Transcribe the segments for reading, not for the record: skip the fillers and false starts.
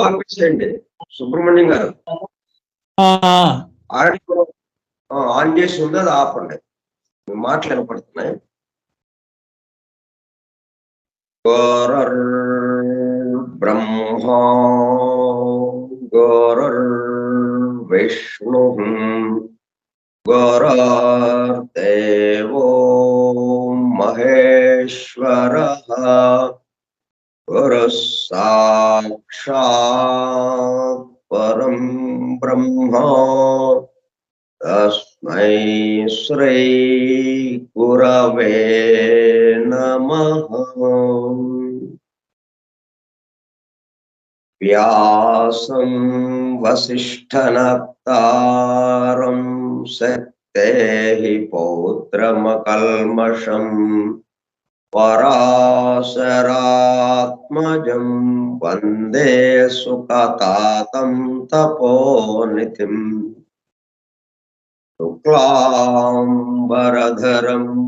ఆపించండి సుబ్రహ్మణ్యం గారు. Audio on చేసి ఉంది, అది ఆపండి. మీ మాటలు వినపడుతున్నాయి. బ్రహ్మా విష్ణు గురుర్దేవో మహేశ్వరః గురుః సాక్షాత్ పరం బ్రహ్మ తస్మై శ్రీ గురవే నమః. వ్యాసం వసిష్ఠనప్తారం శక్తేః పౌత్రమకల్మషం పరాశరాత్మజం వందే సుఖతాతం తపోనిధిం. శుక్లాంబరధరం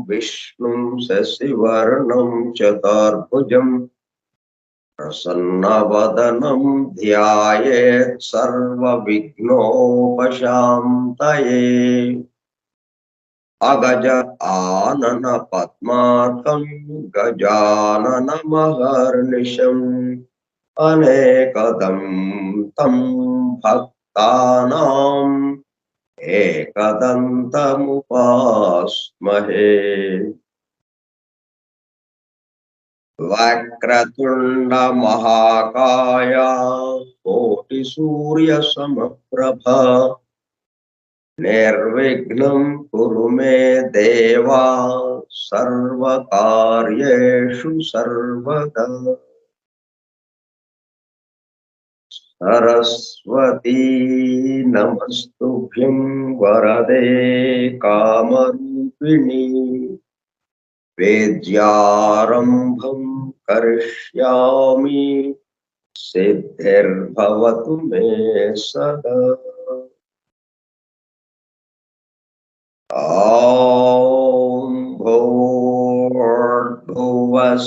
విష్ణుం శశివర్ణం చతుర్భుజం ప్రసన్నవదనం ధ్యాయేత్ సర్వవిఘ్నోపశాంతయే. అగజ ఆనన పద్మార్కం గజాననమహర్నిశం అనేకదం తం భక్తానాం ఏకదంతముపాస్మహే. వక్రతుండ మహాకాయ కోటి సూర్య సమప్రభ నిర్విఘ్నం కురు మే దేవా సర్వకార్యేషు సర్వదా. సరస్వతీ నమస్తుభ్యం వరదే కామరూపిణి వేద్యారంభం కరిష్యామి సిద్ధిర్భవతు మే సదా. ఓం భూర్భువః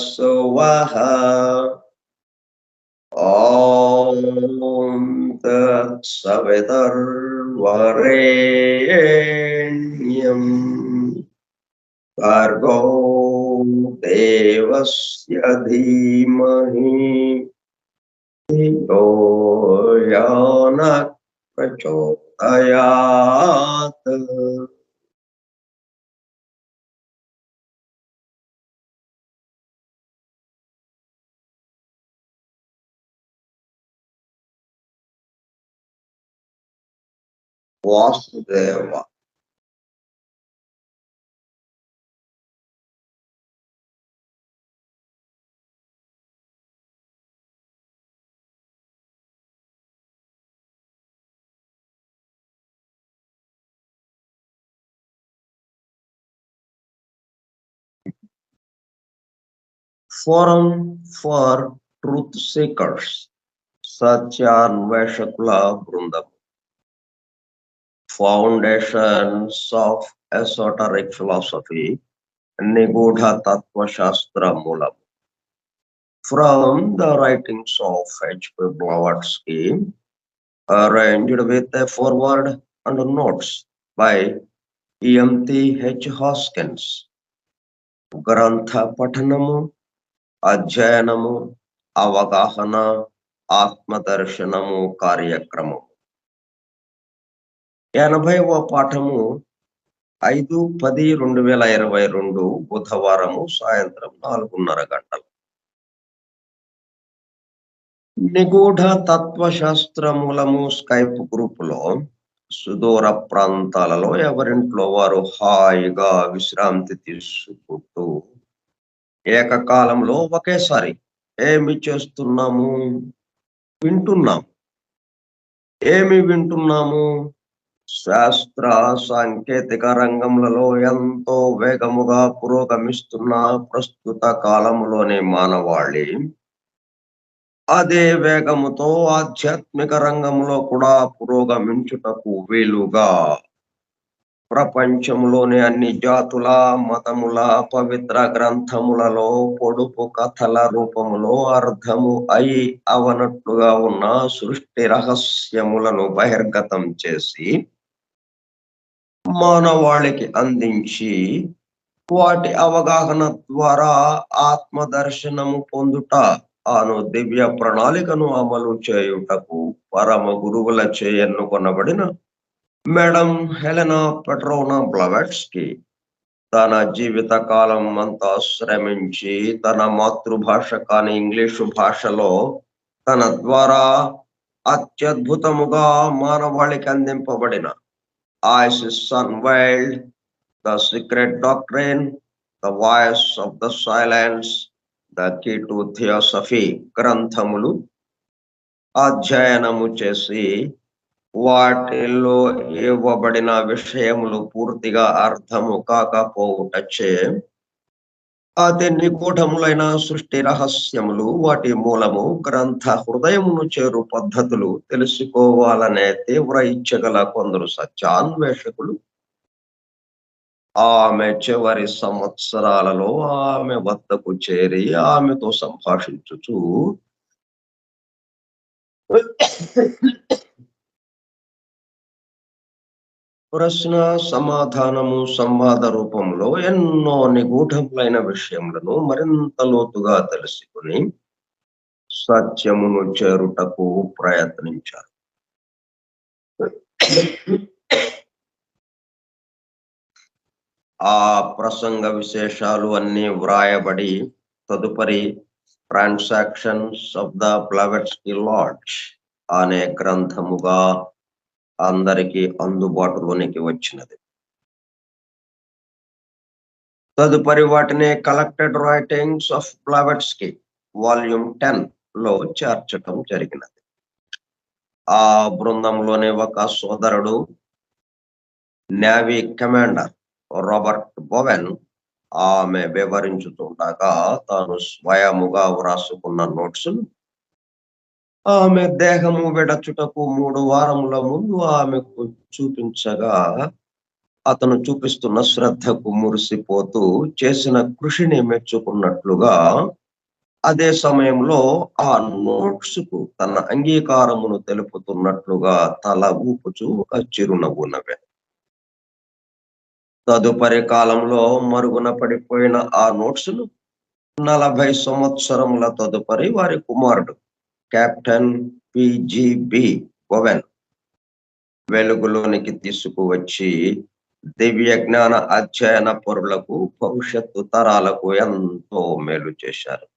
స్వః ఓం తత్సవితుర్వరేణ్యం భర్గో దేవస్య ధీమహి ధియో యో నః ప్రచోదయాత్. Vasudeva. Forum for truth seekers, సత్యాన్వేషకుల బృందం. ఫౌండేషన్స్ ఆఫ్ ఎసోటరిక్ ఫిలాసఫీ, నిగూఢ తత్వశాస్త్ర మూలం. From the writings of H.P. Blavatsky, arranged with a foreword and notes by E.M.T.H. Hoskins. గ్రంథ పఠనము, అధ్యయనము, అవగాహన, ఆత్మదర్శనము కార్యక్రమం. 80వ పాఠము 5/10/2022 బుధవారము సాయంత్రం 4:30 గంటలు. నిగూఢ తత్వశాస్త్ర మూలము స్కైప్ గ్రూపులో సుదూర ప్రాంతాలలో ఎవరింట్లో వారు హాయిగా విశ్రాంతి తీసుకుంటూ ఏకకాలంలో ఒకేసారి ఏమి చేస్తున్నాము? ఏమి వింటున్నాము? శాస్త్ర సాంకేతిక రంగంలో ఎంతో వేగముగా పురోగమిస్తున్న ప్రస్తుత కాలంలోని మానవాళి అదే వేగముతో ఆధ్యాత్మిక రంగంలో కూడా పురోగమించుటకు వీలుగా ప్రపంచంలోని అన్ని జాతుల, మతముల పవిత్ర గ్రంథములలో పొడుపు కథల రూపములో అర్థము అయి అవనట్లుగా ఉన్న సృష్టి రహస్యములను బహిర్గతం చేసి మానవాళికి అందించి వాటి అవగాహన ద్వారా ఆత్మదర్శనము పొందుట అను దివ్య ప్రణాళికను అమలు చేయుటకు పరమ గురువులచే ఎన్నుకొనబడిన మేడం హెలెనా పెట్రోవ్నా బ్లవాట్స్కీ తన జీవిత కాలం అంతా శ్రమించి తన మాతృభాష కాని ఇంగ్లీషు భాషలో తన ద్వారా అత్యద్భుతముగా మానవాళికి అందింపబడిన ISIS Unveiled, The Secret Doctrine, The Voice of the Silence, The Key to Theosophy గ్రంథములు అధ్యయనము చేసి వాటిలో ఇవ్వబడిన విషయములు పూర్తిగా అర్థము కాకపోవుటచే అతి నిగూఢములైన సృష్టి రహస్యములు, వాటి మూలము, గ్రంథ హృదయమును చేరు పద్ధతులు తెలుసుకోవాలనే తీవ్ర ఇచ్చగల కొందరు సత్యాన్వేషకులు ఆమె చివరి సంవత్సరాలలో ఆమె వద్దకు చేరి ఆమెతో సంభాషించుచు ప్రశ్న సమాధానము సంవాద రూపంలో ఎన్నో నిగూఢములైన విషయములను మరింత లోతుగా తెలుసుకుని సత్యమును చేరుటకు ప్రయత్నించారు. ఆ ప్రసంగ విశేషాలు అన్ని వ్రాయబడి తదుపరి ట్రాన్సాక్షన్స్ ఆఫ్ ద బ్లవాట్స్కీ లాడ్జ్ అనే గ్రంథముగా అందరికీ అందుబాటులోనికి వచ్చినది. తదుపరి వాటిని కలెక్టెడ్ రైటింగ్స్ ఆఫ్ బ్లవాట్స్కీ వాల్యూమ్ 10 లో చేర్చటం జరిగినది. ఆ బృందంలోని ఒక సోదరుడు నేవీ కమాండర్ రాబర్ట్ బోవెన్ ఆమె వివరించుతుండగా తాను స్వయముగా వ్రాసుకున్న నోట్స్ ఆమె దేహము విడచుటకు 3 వారముల ముందు ఆమెకు చూపించగా అతను చూపిస్తున్న శ్రద్ధకు మురిసిపోతూ చేసిన కృషిని మెచ్చుకున్నట్లుగా అదే సమయంలో ఆ నోట్స్ కు తన అంగీకారమును తెలుపుతున్నట్లుగా తల ఊపుచూ ఒక చిరునవ్వు నవ్వే. తదుపరి కాలంలో మరుగున పడిపోయిన ఆ నోట్స్ ను 40 సంవత్సరముల తదుపరి వారి కుమారుడు కెప్టెన్ పిజిబి బోవెన్ వెలుగులోనికి తీసుకువచ్చి దివ్య జ్ఞాన అధ్యయన పరులకు, భవిష్యత్తు తరాలకు ఎంతో మేలు చేశారు.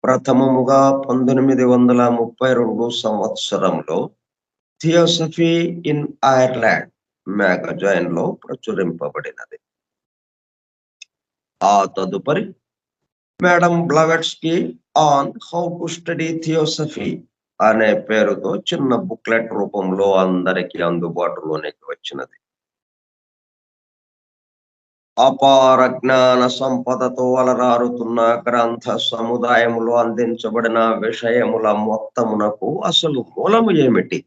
ప్రథమముగా 1932 సంవత్సరంలో థియోసఫీ ఇన్ ఐర్లాండ్ మ్యాగజైన్ లో ప్రచురింపబడినది. ఆ తదుపరి madam Blavatsky on how to study theosophy అనే పేరుతో చిన్న బుక్లెట్ రూపంలో అందరికీ అందుబాటులోనికి వచ్చినది. అపార జ్ఞాన సంపదతో అలరారుతున్న గ్రంథ సముదాయములో అందించబడిన విషయముల మొత్తమునకు అసలు మూలము ఏమిటి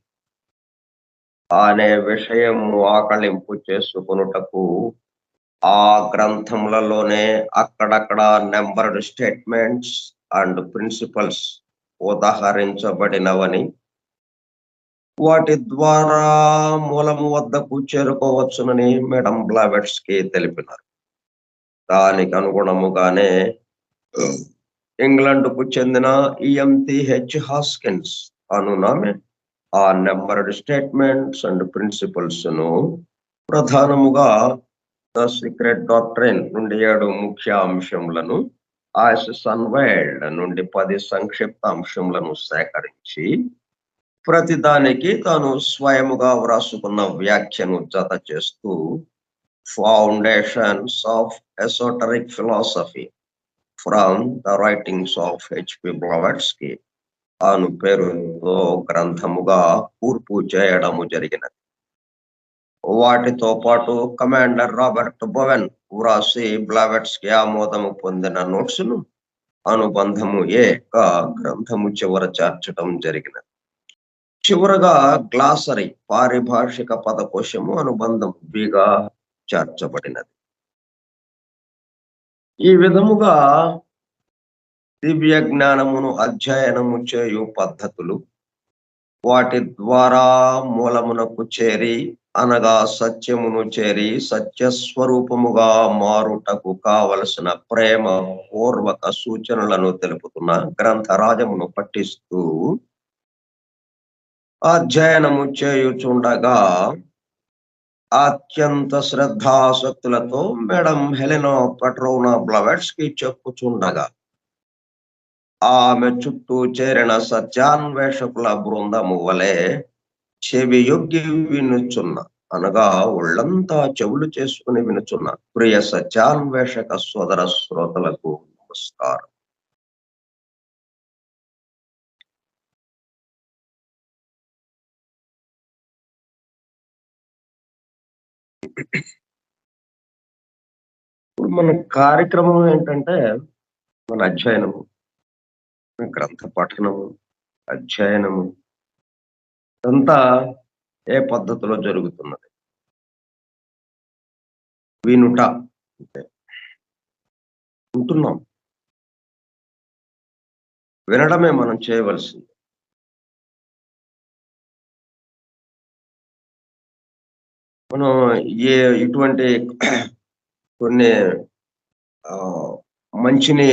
అనే విషయము ఆకళింపు చేసుకొనుటకు ఆ గ్రంథములలోనే అక్కడక్కడ నెంబర్డ్ స్టేట్మెంట్స్ అండ్ ప్రిన్సిపల్స్ ఉదహరించబడినవని వాటి ద్వారా మూలము వద్దకు చేరుకోవచ్చునని మేడం బ్లావెట్స్కి తెలిపినారు. దానికి అనుగుణముగానే ఇంగ్లాండ్కు చెందిన EMTH హాస్కిన్స్ అనునామె ఆ నెంబర్డ్ స్టేట్మెంట్స్ అండ్ ప్రిన్సిపల్స్ ను ప్రధానముగా ద సీక్రెట్ డాక్ట్రైన్ నుండి 7 ముఖ్య అంశములను, ఐసిస్ అన్వైల్డ్ నుండి 10 సంక్షిప్త అంశములను సేకరించి ప్రతిదానికి తాను స్వయముగా వ్రాసుకున్న వ్యాఖ్యను జత చేస్తూ foundations of esoteric philosophy from the writings of HP Blavatsky అను పేరుతో గ్రంథముగా కూర్పు చేయడము జరిగినది. వాటితో పాటు కమాండర్ రాబర్ట్ బోవెన్ వ్రాసి బ్లావెట్స్కీ ఆమోదము పొందిన నోట్స్ను అనుబంధము గా గ్రంథము చివర చేర్చడం జరిగినది. చివరగా గ్లాసరీ పారిభాషిక పదకోశము అనుబంధం బిగా చేర్చబడినది. ఈ విధముగా దివ్య జ్ఞానమును అధ్యయనము చేయు పద్ధతులు, వాటి ద్వారా మూలమునకు చేరి అనగా సత్యమును చేరి సత్యస్వరూపముగా మారుటకు కావలసిన ప్రేమ పూర్వక సూచనలను తెలుపుతున్న గ్రంథరాజమును పఠిస్తూ అధ్యయనము చేయుచుండగా అత్యంత శ్రద్ధాసక్తులతో మేడం హెలెనా పెట్రోవ్నా బ్లవెట్స్కీ చెప్పుచుండగా ఆమె చుట్టూ చేరిన సత్యాన్వేషకుల బృందము వలె చెవి యొగ్గి వినుచున్న అనగా ఒళ్ళంతా చెవులు చేసుకుని వినుచున్న ప్రియ సత్యాన్వేషక సోదర శ్రోతలకు నమస్కారం. ఇప్పుడు మన కార్యక్రమం ఏంటంటే మన అధ్యయనము, గ్రంథ పఠనము, అధ్యయనము అంతా ఏ పద్ధతిలో జరుగుతున్నది. వినుట అంటే ఉంటున్నాం, వినడమే మనం చేయవలసింది. మనం ఇటువంటి కొన్ని మంచిని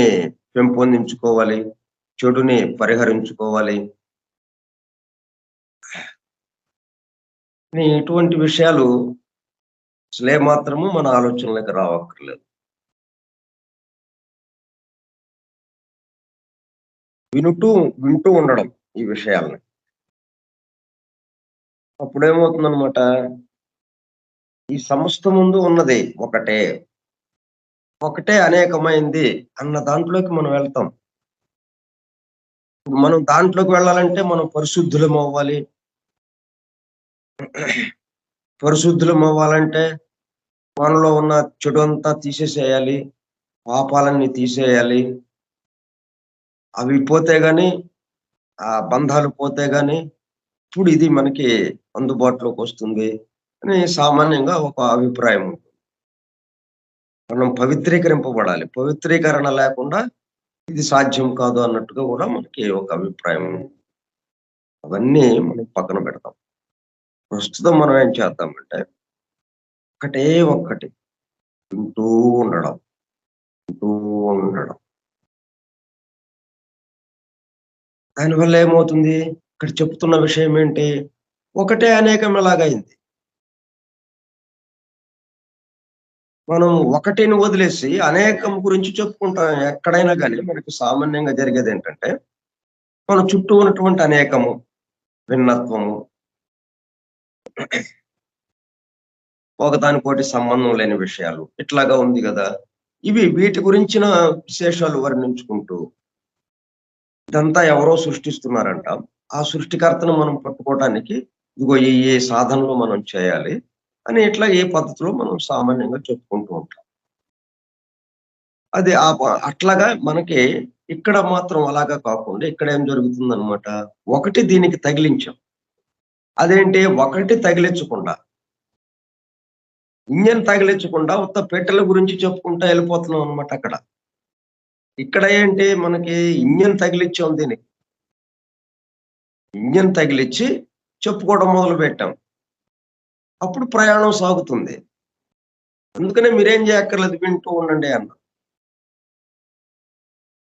పెంపొందించుకోవాలి, చెడుని పరిహరించుకోవాలి, ఇటువంటి విషయాలు అసలే మాత్రము మన ఆలోచనలకు రావక్కర్లేదు. వింటూ ఉండడం ఈ విషయాలని. అప్పుడేమవుతుందన్నమాట, ఈ సమస్త ముందు ఉన్నది ఒకటే అనేకమైంది అన్న దాంట్లోకి మనం వెళ్తాం. మనం దాంట్లోకి వెళ్ళాలంటే మనం పరిశుద్ధులం అవ్వాలి. పరిశుద్ధులం అవ్వాలంటే మనలో ఉన్న చెడు అంతా తీసేసేయాలి, పాపాలన్నీ తీసేయాలి. అవి పోతే గాని, ఆ బంధాలు పోతే గాని ఇప్పుడు ఇది మనకి అందుబాటులోకి వస్తుంది అని సామాన్యంగా ఒక అభిప్రాయం ఉంటుంది. మనం పవిత్రీకరింపబడాలి, పవిత్రీకరణ లేకుండా ఇది సాధ్యం కాదు అన్నట్టుగా కూడా మనకి ఒక అభిప్రాయం. అవన్నీ మనం పక్కన పెడతాం. ప్రస్తుతం మనం ఏం చేద్దామంటే ఒక్కటి వింటూ ఉండడం. దానివల్ల ఏమవుతుంది, ఇక్కడ చెప్తున్న విషయం ఏంటి, ఒకటే అనేకం ఎలాగైంది. మనం ఒకటిని వదిలేసి అనేకం గురించి చెప్పుకుంటాం. ఎక్కడైనా కానీ మనకి సామాన్యంగా జరిగేది ఏంటంటే, మన చుట్టూ ఉన్నటువంటి అనేకము, భిన్నత్వము, ఒకదానికోటి సంబంధం లేని విషయాలు ఇట్లాగా ఉంది కదా. వీటి గురించిన విశేషాలు వర్ణించుకుంటూ ఇదంతా ఎవరో సృష్టిస్తున్నారంట, ఆ సృష్టికర్తను మనం పట్టుకోవటానికి ఇదిగో ఈ సాధనలు మనం చేయాలి అని ఇట్లా ఏ పద్ధతిలో మనం సామాన్యంగా చెప్పుకుంటూ ఉంటాం. అది అట్లాగా మనకి ఇక్కడ మాత్రం అలాగా కాకుండా ఇక్కడ ఏం జరుగుతుందనమాట. ఒకటి దీనికి తగిలించాం. అదేంటి ఒకటి తగిలించకుండా, ఇంజిన్ తగిలించకుండా ఉత్త పెట్టెల గురించి చెప్పుకుంటా వెళ్ళిపోతున్నాం అనమాట అక్కడ. ఇక్కడ ఏంటి మనకి ఇంజిన్ తగిలిచ్చాం దీనికి. ఇంజిన్ తగిలిచ్చి చెప్పుకోవడం మొదలుపెట్టాం. అప్పుడు ప్రయాణం సాగుతుంది. అందుకనే మీరేం చేయక్కర్లేదు వింటూ ఉండండి అన్నా.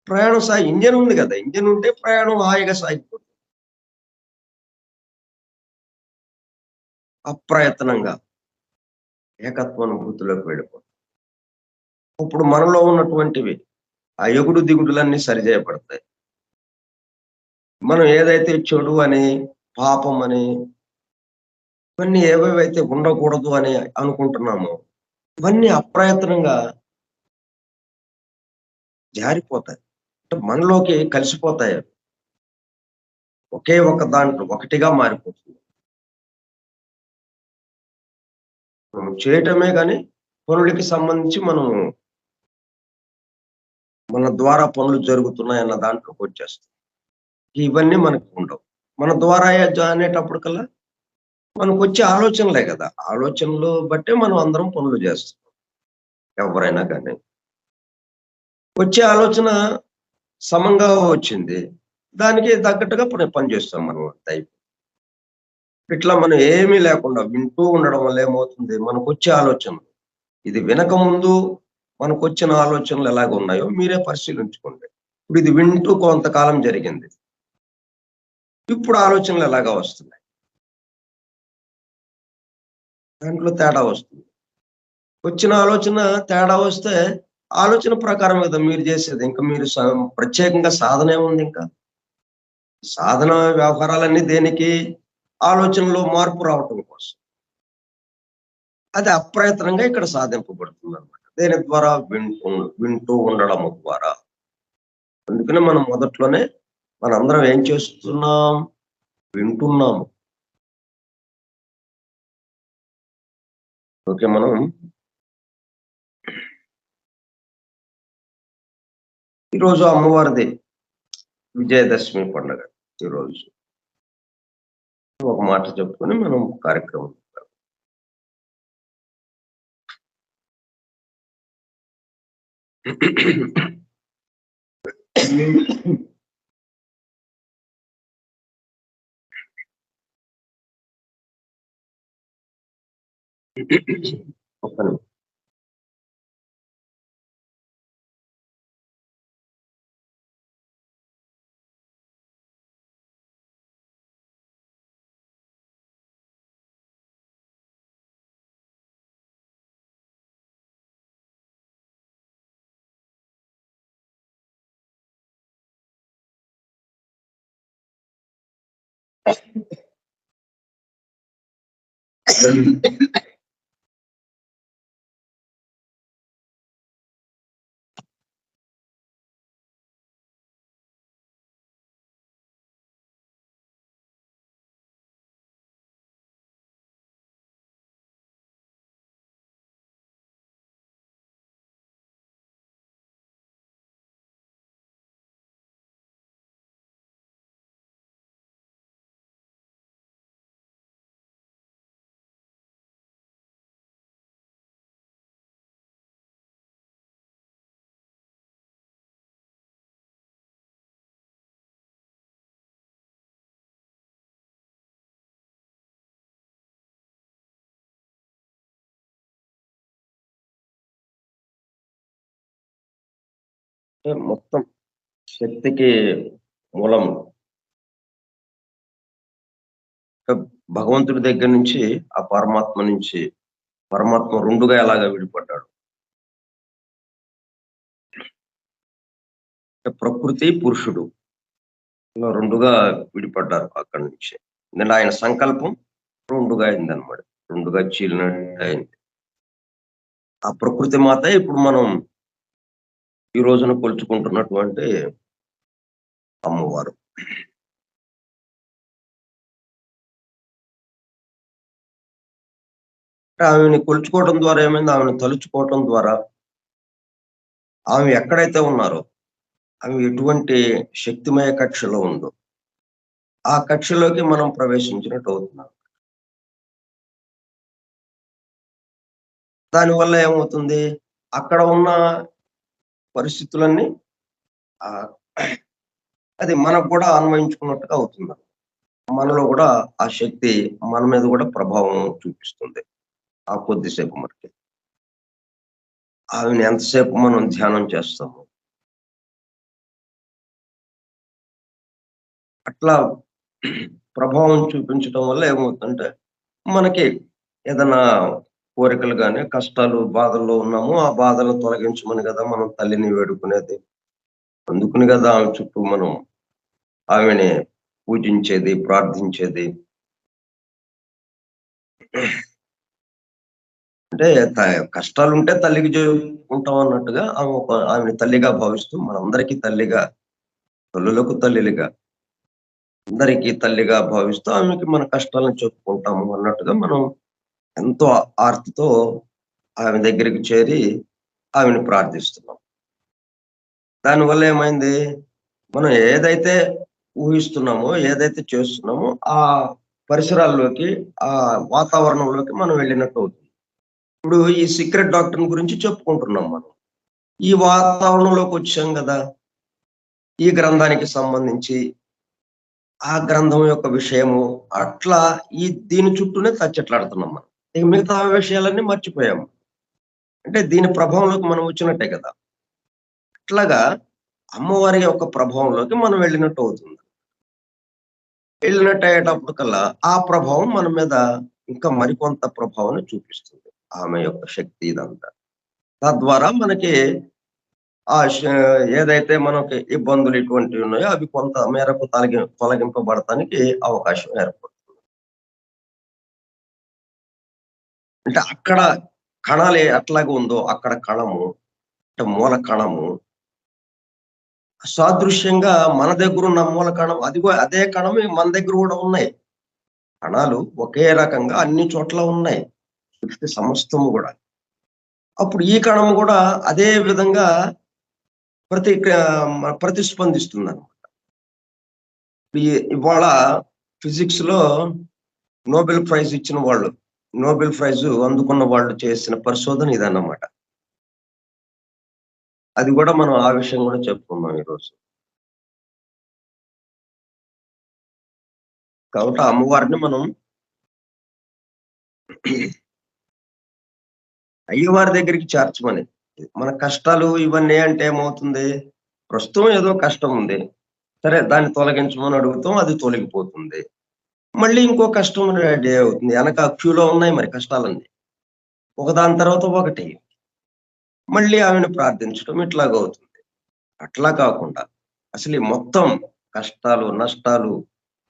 ప్రయాణం ఇంజిన్ ఉంది గదా! ఇంజిన్ ఉంటే ప్రయాణం హాయిగా సాగిపోతుంది. అప్రయత్నంగా ఏకత్వానుభూతిలోకి వెళ్ళిపోతాం. ఇప్పుడు మనలో ఉన్నటువంటివి ఆ ఎగుడు దిగుడులన్నీ సరిచేయబడతాయి. మనం ఏదైతే చెడు అని, పాపం అని, ఇవన్నీ ఏవేవైతే ఉండకూడదు అని అనుకుంటున్నామో, ఇవన్నీ అప్రయత్నంగా జారిపోతాయి. అంటే మనలోకి కలిసిపోతాయి అవి. ఒకే ఒక దాంట్లో ఒకటిగా మారిపోతుంది. మనం చేయటమే గాని పనులకి సంబంధించి మన ద్వారా పనులు జరుగుతున్నాయన్న దాంట్లోకొచ్చేస్తాం. ఇవన్నీ మనకు ఉండవు. మన ద్వారా అనేటప్పటికల్లా మనకొచ్చే ఆలోచనలే గదా! ఆలోచనలు బట్టే మనం అందరం పనులు జేస్తాం. ఎవ్వరైనా గాని. వచ్చే ఆలోచన సమంగా వచ్చింది. దానికి తగ్గట్టుగా పని చేస్తాం మనం అంతే. ఇట్లా మనం ఏమీ లేకుండా వింటూ ఉండడం వల్ల ఏమవుతుంది, మనకొచ్చే ఆలోచనలు ఇది వినకముందు మనకొచ్చిన ఆలోచనలు ఎలాగున్నాయో మీరే పరిశీలించుకోండి. ఇప్పుడు ఇది వింటూ కొంతకాలం జరిగింది. ఇప్పుడు ఆలోచనలు ఎలాగా వస్తున్నాయి? దాంట్లో తేడా వస్తుంది. వచ్చిన ఆలోచన తేడా వస్తే, ఆలోచన ప్రకారం కదా మీరు జేసేది. ఇంక మీరు ప్రత్యేకంగా సాధనేముందింకా? సాధన వ్యవహారాలన్నీ దేనికి? ఆలోచనలో మార్పు రావటం కోసం. అది అప్రయత్నంగా ఇక్కడ సాధింపబడుతుందనమాట. దేని ద్వారా? వింటూ ఉండడము ద్వారా. అందుకనే మనం మొదట్లోనే మనందరం ఏం చేస్తున్నాం? వింటున్నాము. ఓకే. మనం ఈరోజు అమ్మవారిది విజయదశమి పండుగ ఈరోజు. ఒక మాట చెప్పుకొని మనం కార్యక్రమం ఒక్క నిమిషం. మొత్తం శక్తికి మూలం భగవంతుడి దగ్గర నుంచి, ఆ పరమాత్మ నుంచి, పరమాత్మ 2గా ఎలాగా విడిపడ్డాడు. ప్రకృతి, పురుషుడు ఇలా 2గా విడిపడ్డారు అక్కడి నుంచి. ఎందుకంటే ఆయన సంకల్పం 2గా అయిందనమాట. 2గా చీలినట్టు అయింది. ఆ ప్రకృతి మాతే ఇప్పుడు మనం ఈ రోజున కొలుచుకుంటున్నటువంటి అమ్మవారు. ఆమెని కొలుచుకోవడం ద్వారా ఏమైంది? ఆమెను తలుచుకోవటం ద్వారా ఆమె ఎక్కడైతే ఉన్నారో, ఆమె ఎటువంటి శక్తిమయ కక్షలో ఉందో, ఆ కక్షలోకి మనం ప్రవేశించినట్టు అవుతున్నాం. దానివల్ల ఏమవుతుంది? అక్కడ ఉన్న పరిస్థితులన్నీ ఆహ్, అది మనకు కూడా అన్వయించుకున్నట్టుగా అవుతుంది. మనలో గూడా ఆ శక్తి మన మీద గూడా ప్రభావం చూపిస్తుంది. ఆ కొద్దిసేపు మనకి. ఆమెను ఎంతసేపు మనం ధ్యానం చేస్తాము. అట్లా ప్రభావం చూపించటం వల్ల ఏమవుతుందంటే, మనకి ఏదన్నా కోరికలు గాని, కష్టాలు, బాధల్లో ఉన్నాము. ఆ బాధలను తొలగించమని గదా మనం తల్లిని వేడుకునేది. అందుకని గదా ఆమె చుట్టూ మనం ఆమెని పూజించేది, ప్రార్థించేది. అంటే త కష్టాలుంటే తల్లికి చెప్పుకుంటాం అన్నట్టుగా ఆమెని తల్లిగా భావిస్తూ మనందరికీ తల్లిగా, తల్లులకు తల్లిగా అందరికీ తల్లిగా భావిస్తూ ఆమెకి మన కష్టాలను చెప్పుకుంటాము అన్నట్టుగా మనం ఎంతో ఆర్తితో ఆమె దగ్గరికి చేరి ఆమెను ప్రార్థిస్తున్నాం. దానివల్ల ఏమైంది? మనం ఏదైతే ఊహిస్తున్నామో, ఏదైతే చేస్తున్నామో ఆ పరిసరాల్లోకి, ఆ వాతావరణంలోకి మనం వెళ్ళినట్టు అవుతుంది. ఇప్పుడు ఈ సీక్రెట్ డాక్టర్‌ని గురించి చెప్పుకుంటున్నాం మనం. ఈ వాతావరణంలోకొచ్చాం గదా! ఈ గ్రంథానికి సంబంధించి, ఆ గ్రంథం యొక్క విషయము అట్లా దీని చుట్టూనే తచ్చట్లాడుతున్నాం మనం. ఇక మిగతా విషయాలన్నీ మర్చిపోయాము. అంటే దీని ప్రభావంలోకి మనం వచ్చినట్టే కదా! అట్లాగా అమ్మవారి యొక్క ప్రభావంలోకి మనం వెళ్ళినట్టు అవుతుంది. వెళ్ళినట్టు అయ్యేటప్పటికల్లా ఆ ప్రభావం మన మీద ఇంకా మరికొంత ప్రభావాన్ని చూపిస్తుంది. ఆమె యొక్క శక్తి ఇదంతా. తద్వారా మనకి ఆ ష ఏదైతే మనకి ఇబ్బందులు ఇటువంటివి ఉన్నాయో అవి కొంత మేరకు తొలగింపబడటానికి అవకాశం ఏర్పడుతుంది. అంటే అక్కడ కణాలు ఎట్లాగా ఉందో అక్కడ కణము అంటే మూల కణము సాదృశ్యంగా మన దగ్గరున్న మూల కణం అదిగో అదే కణం మన దగ్గర గూడా ఉన్నాయి. కణాలు ఒకే రకంగా అన్ని చోట్ల ఉన్నాయి. సృష్టి సమస్తము గూడా. అప్పుడు ఈ కణం గూడా అదే విధంగా ప్రతి క ప్రతిస్పందిస్తుందనమాట. ఇవాళ ఫిజిక్స్‌లో నోబెల్ ప్రైజ్ ఇచ్చిన వాళ్ళు, నోబెల్ ప్రైజ్ అందుకున్న వాళ్ళు చేసిన పరిశోధన ఇదన్నమాట. అది గూడా మనం ఆ విషయం గూడా చెప్పుకుందాం ఈరోజు. కాబట్టి ఆ అమ్మవారిని మనం అయ్యవారి దగ్గరికి చేర్చమని. మన కష్టాలు ఇవన్నీ అంటే ఏమవుతుంది? ప్రస్తుతం ఏదో కష్టం ఉంది. సరే దాన్ని తొలగించమని అడుగుతాం. అది తొలగిపోతుంది. మళ్ళీ ఇంకో కష్టం రెడీ అవుతుంది. ఎనక క్యూలో ఉన్నాయి మరి కష్టాలన్నీ. ఒకదాని తర్వాత ఒకటి. మళ్ళీ ఆమెను ప్రార్థించడం ఇట్లాగవుతుంది. అట్లా కాకుండా అసలు ఈ మొత్తం కష్టాలు, నష్టాలు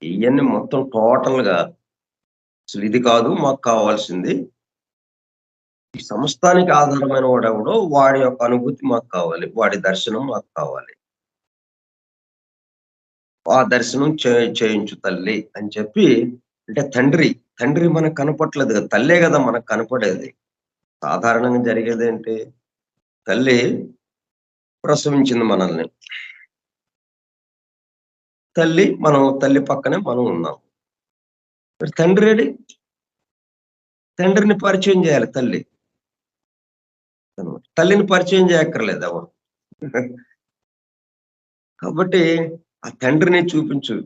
ఇయన్నీ మొత్తం టోటల్‌గా అసలు ఇది కాదు మాకు కావాల్సింది. ఈ సమస్తానికి ఆధారమైన వాడెవడో వాడి యొక్క అనుభూతి మాకు కావాలి. వాడి దర్శనం మాకు కావాలి. ఆ దర్శనం చేయించు తల్లి అని చెప్పి అంటే తండ్రి మనకు కనపట్లేదు కదా! తల్లే గదా మనకు కనపడేది. సాధారణంగా జరిగేదేంటి? తల్లి ప్రసవించింది మనల్ని. తల్లి పక్కనే మనం ఉన్నాం. మరి తండ్రేడి? తండ్రిని పరిచయం జేయాలి తల్లి. తల్లిని పరిచయం జేయక్కర్లేదు ఎవరు. కాబట్టి ఆ తండ్రిని చూపించు.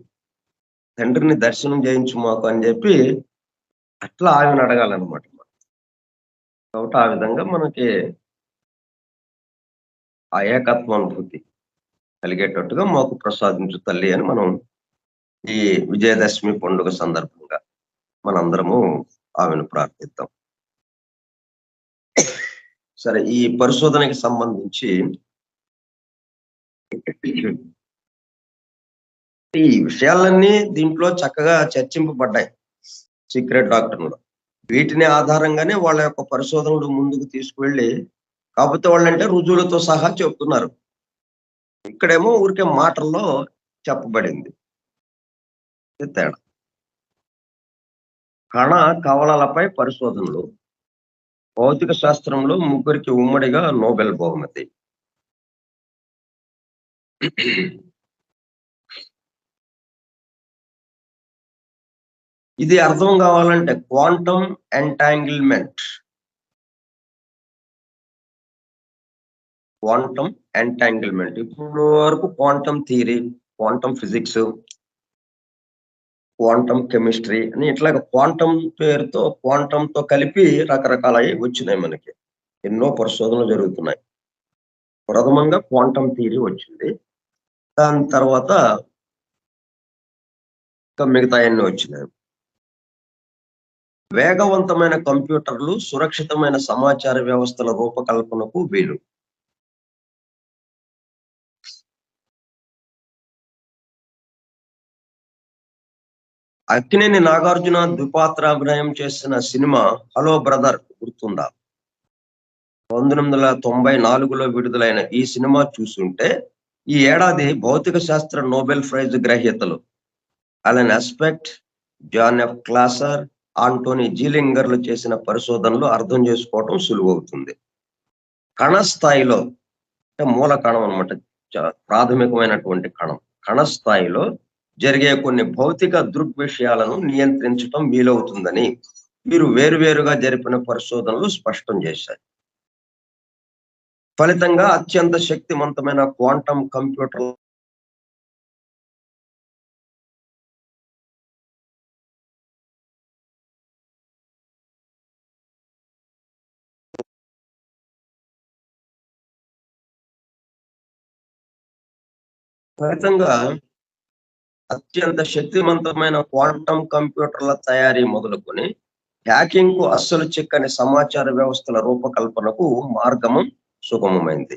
తండ్రిని దర్శనం చేయించు మాకు అని జెప్పి అట్లా ఆమెను అడగాలన్నమాట. కాబట్టి ఆ విధంగా మనకి ఆ ఏకత్వ అనుభూతి కలిగేటట్టుగా మాకు ప్రసాదించు తల్లి అని మనం ఈ విజయదశమి పండుగ సందర్భంగా మనందరము ఆమెను ప్రార్థిద్దాం. సరే ఈ పరిశోధనకి సంబంధించి ఈ విషయాలన్నీ దీంట్లో చక్కగా చర్చింపబడ్డాయి. సీక్రెట్ డాక్టర్‌లో. వీటిని ఆధారంగానే వాళ్ళ యొక్క పరిశోధనలు ముందుకు తీసుకువెళ్ళి కాపోతే వాళ్ళంటే రుజువులతో సహా చెప్తున్నారు. ఇక్కడేమో ఊరికే మాటల్లో చెప్పబడింది. ఇది తేడా. కణ కవలలపై పరిశోధనలు. భౌతిక శాస్త్రంలో ముగ్గురికి ఉమ్మడిగా నోబెల్ బహుమతి. ఇది అర్థం కావాలంటే క్వాంటమ్ ఎంటాంగిల్మెంట్. Quantum entanglement. ఇప్పుడు వరకు quantum theory, quantum physics, quantum chemistry అని ఇట్లాగ క్వాంటమ్ పేరుతో క్వాంటమ్‌తో కలిపి రకరకాలయి వచ్చినాయి మనకి. ఎన్నో పరిశోధనలు జరుగుతున్నాయి. ప్రథమంగా క్వాంటమ్ థియరీ వచ్చింది. దాని తర్వాత ఇంకా మిగతాయన్నీ వచ్చినాయి. వేగవంతమైన కంప్యూటర్లు, సురక్షితమైన సమాచార వ్యవస్థల రూపకల్పనకు వీలు. అక్కినేని నాగార్జున ద్విపాత్రాభినయం చేసిన సినిమా 'హలో బ్రదర్' గుర్తుందా? 1994లో విడుదలైన ఈ సినిమా చూసుంటే, ఈ ఏడాది భౌతిక శాస్త్ర నోబెల్ ప్రైజ్ గ్రహీతలు Alain Aspect, John F Clauser, Antony జీలింగర్లు చేసిన పరిశోధనలు అర్థం చేసుకోవటం సులువవుతుంది. కణ స్థాయిలో అంటే మూల కణం అన్నమాట. ప్రాథమికమైనటువంటి కణం. కణ స్థాయిలో జరిగే కొన్ని భౌతిక దృగ్విషయాలను నియంత్రించటం వీలవుతుందని వీరు వేరువేరుగా జరిపిన పరిశోధనలు స్పష్టం చేశాయి. ఫలితంగా అత్యంత శక్తివంతమైన క్వాంటమ్ కంప్యూటర్ ఫలితంగా అత్యంత శక్తివంతమైన క్వాంటమ్ కంప్యూటర్ల తయారీ మొదలుకొని హ్యాకింగ్‌కు అస్సలు చిక్కని సమాచార వ్యవస్థల రూపకల్పనకు మార్గము సుగమమైంది.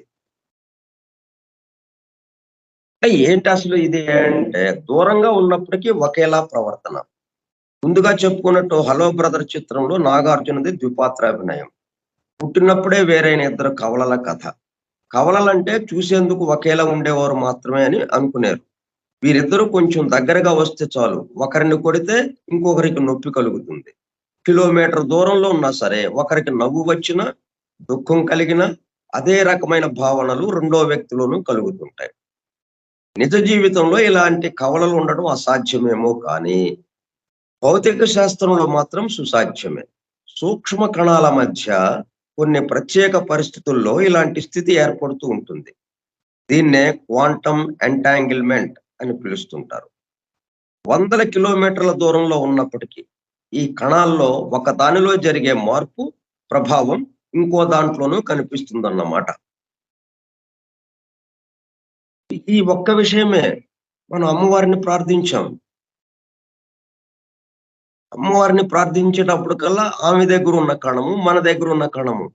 ఏంటి అసలు ఇది అంటే దూరంగా ఉన్నప్పటికీ ఒకేలా ప్రవర్తన. ముందుగా చెప్పుకున్నట్టు 'హలో బ్రదర్' చిత్రంలో నాగార్జునది ద్విపాత్రాభినయం. పుట్టినప్పుడే వేరైన ఇద్దరు కవలల కథ. కవలలంటే చూసేందుకు ఒకేలా ఉండేవారు మాత్రమే అని అనుకునేరు. వీరిద్దరూ కొంచెం దగ్గరగా వస్తే చాలు ఒకరిని కొడితే ఇంకొకరికి నొప్పి కలుగుతుంది. కిలోమీటర్ దూరంలో ఉన్నా సరే ఒకరికి నవ్వు వచ్చినా, దుఃఖం కలిగినా అదే రకమైన భావనలు రెండో వ్యక్తిలోనూ కలుగుతుంటాయి. నిజ జీవితంలో ఇలాంటి కవలలు ఉండడం అసాధ్యమేమో కానీ భౌతిక శాస్త్రంలో మాత్రం సుసాధ్యమే. సూక్ష్మ కణాల మధ్య కొన్ని ప్రత్యేక పరిస్థితుల్లో ఇలాంటి స్థితి ఏర్పడుతూ ఉంటుంది. దీన్నే క్వాంటమ్ ఎంటాంగిల్మెంట్ అని పిలుస్తుంటారు. వందల కిలోమీటర్ల దూరంలో ఉన్నప్పటికీ ఈ కణాల్లో ఒక దానిలో జరిగే మార్పు ప్రభావం ఇంకో దాంట్లోనూ కనిపిస్తుందన్నమాట. ఈ ఒక్క విషయమే మనం అమ్మవారిని ప్రార్థించాం. అమ్మవారిని ప్రార్థించేటప్పుడు కల్లా ఆమె దగ్గర ఉన్న కణము, మన దగ్గర ఉన్న కణము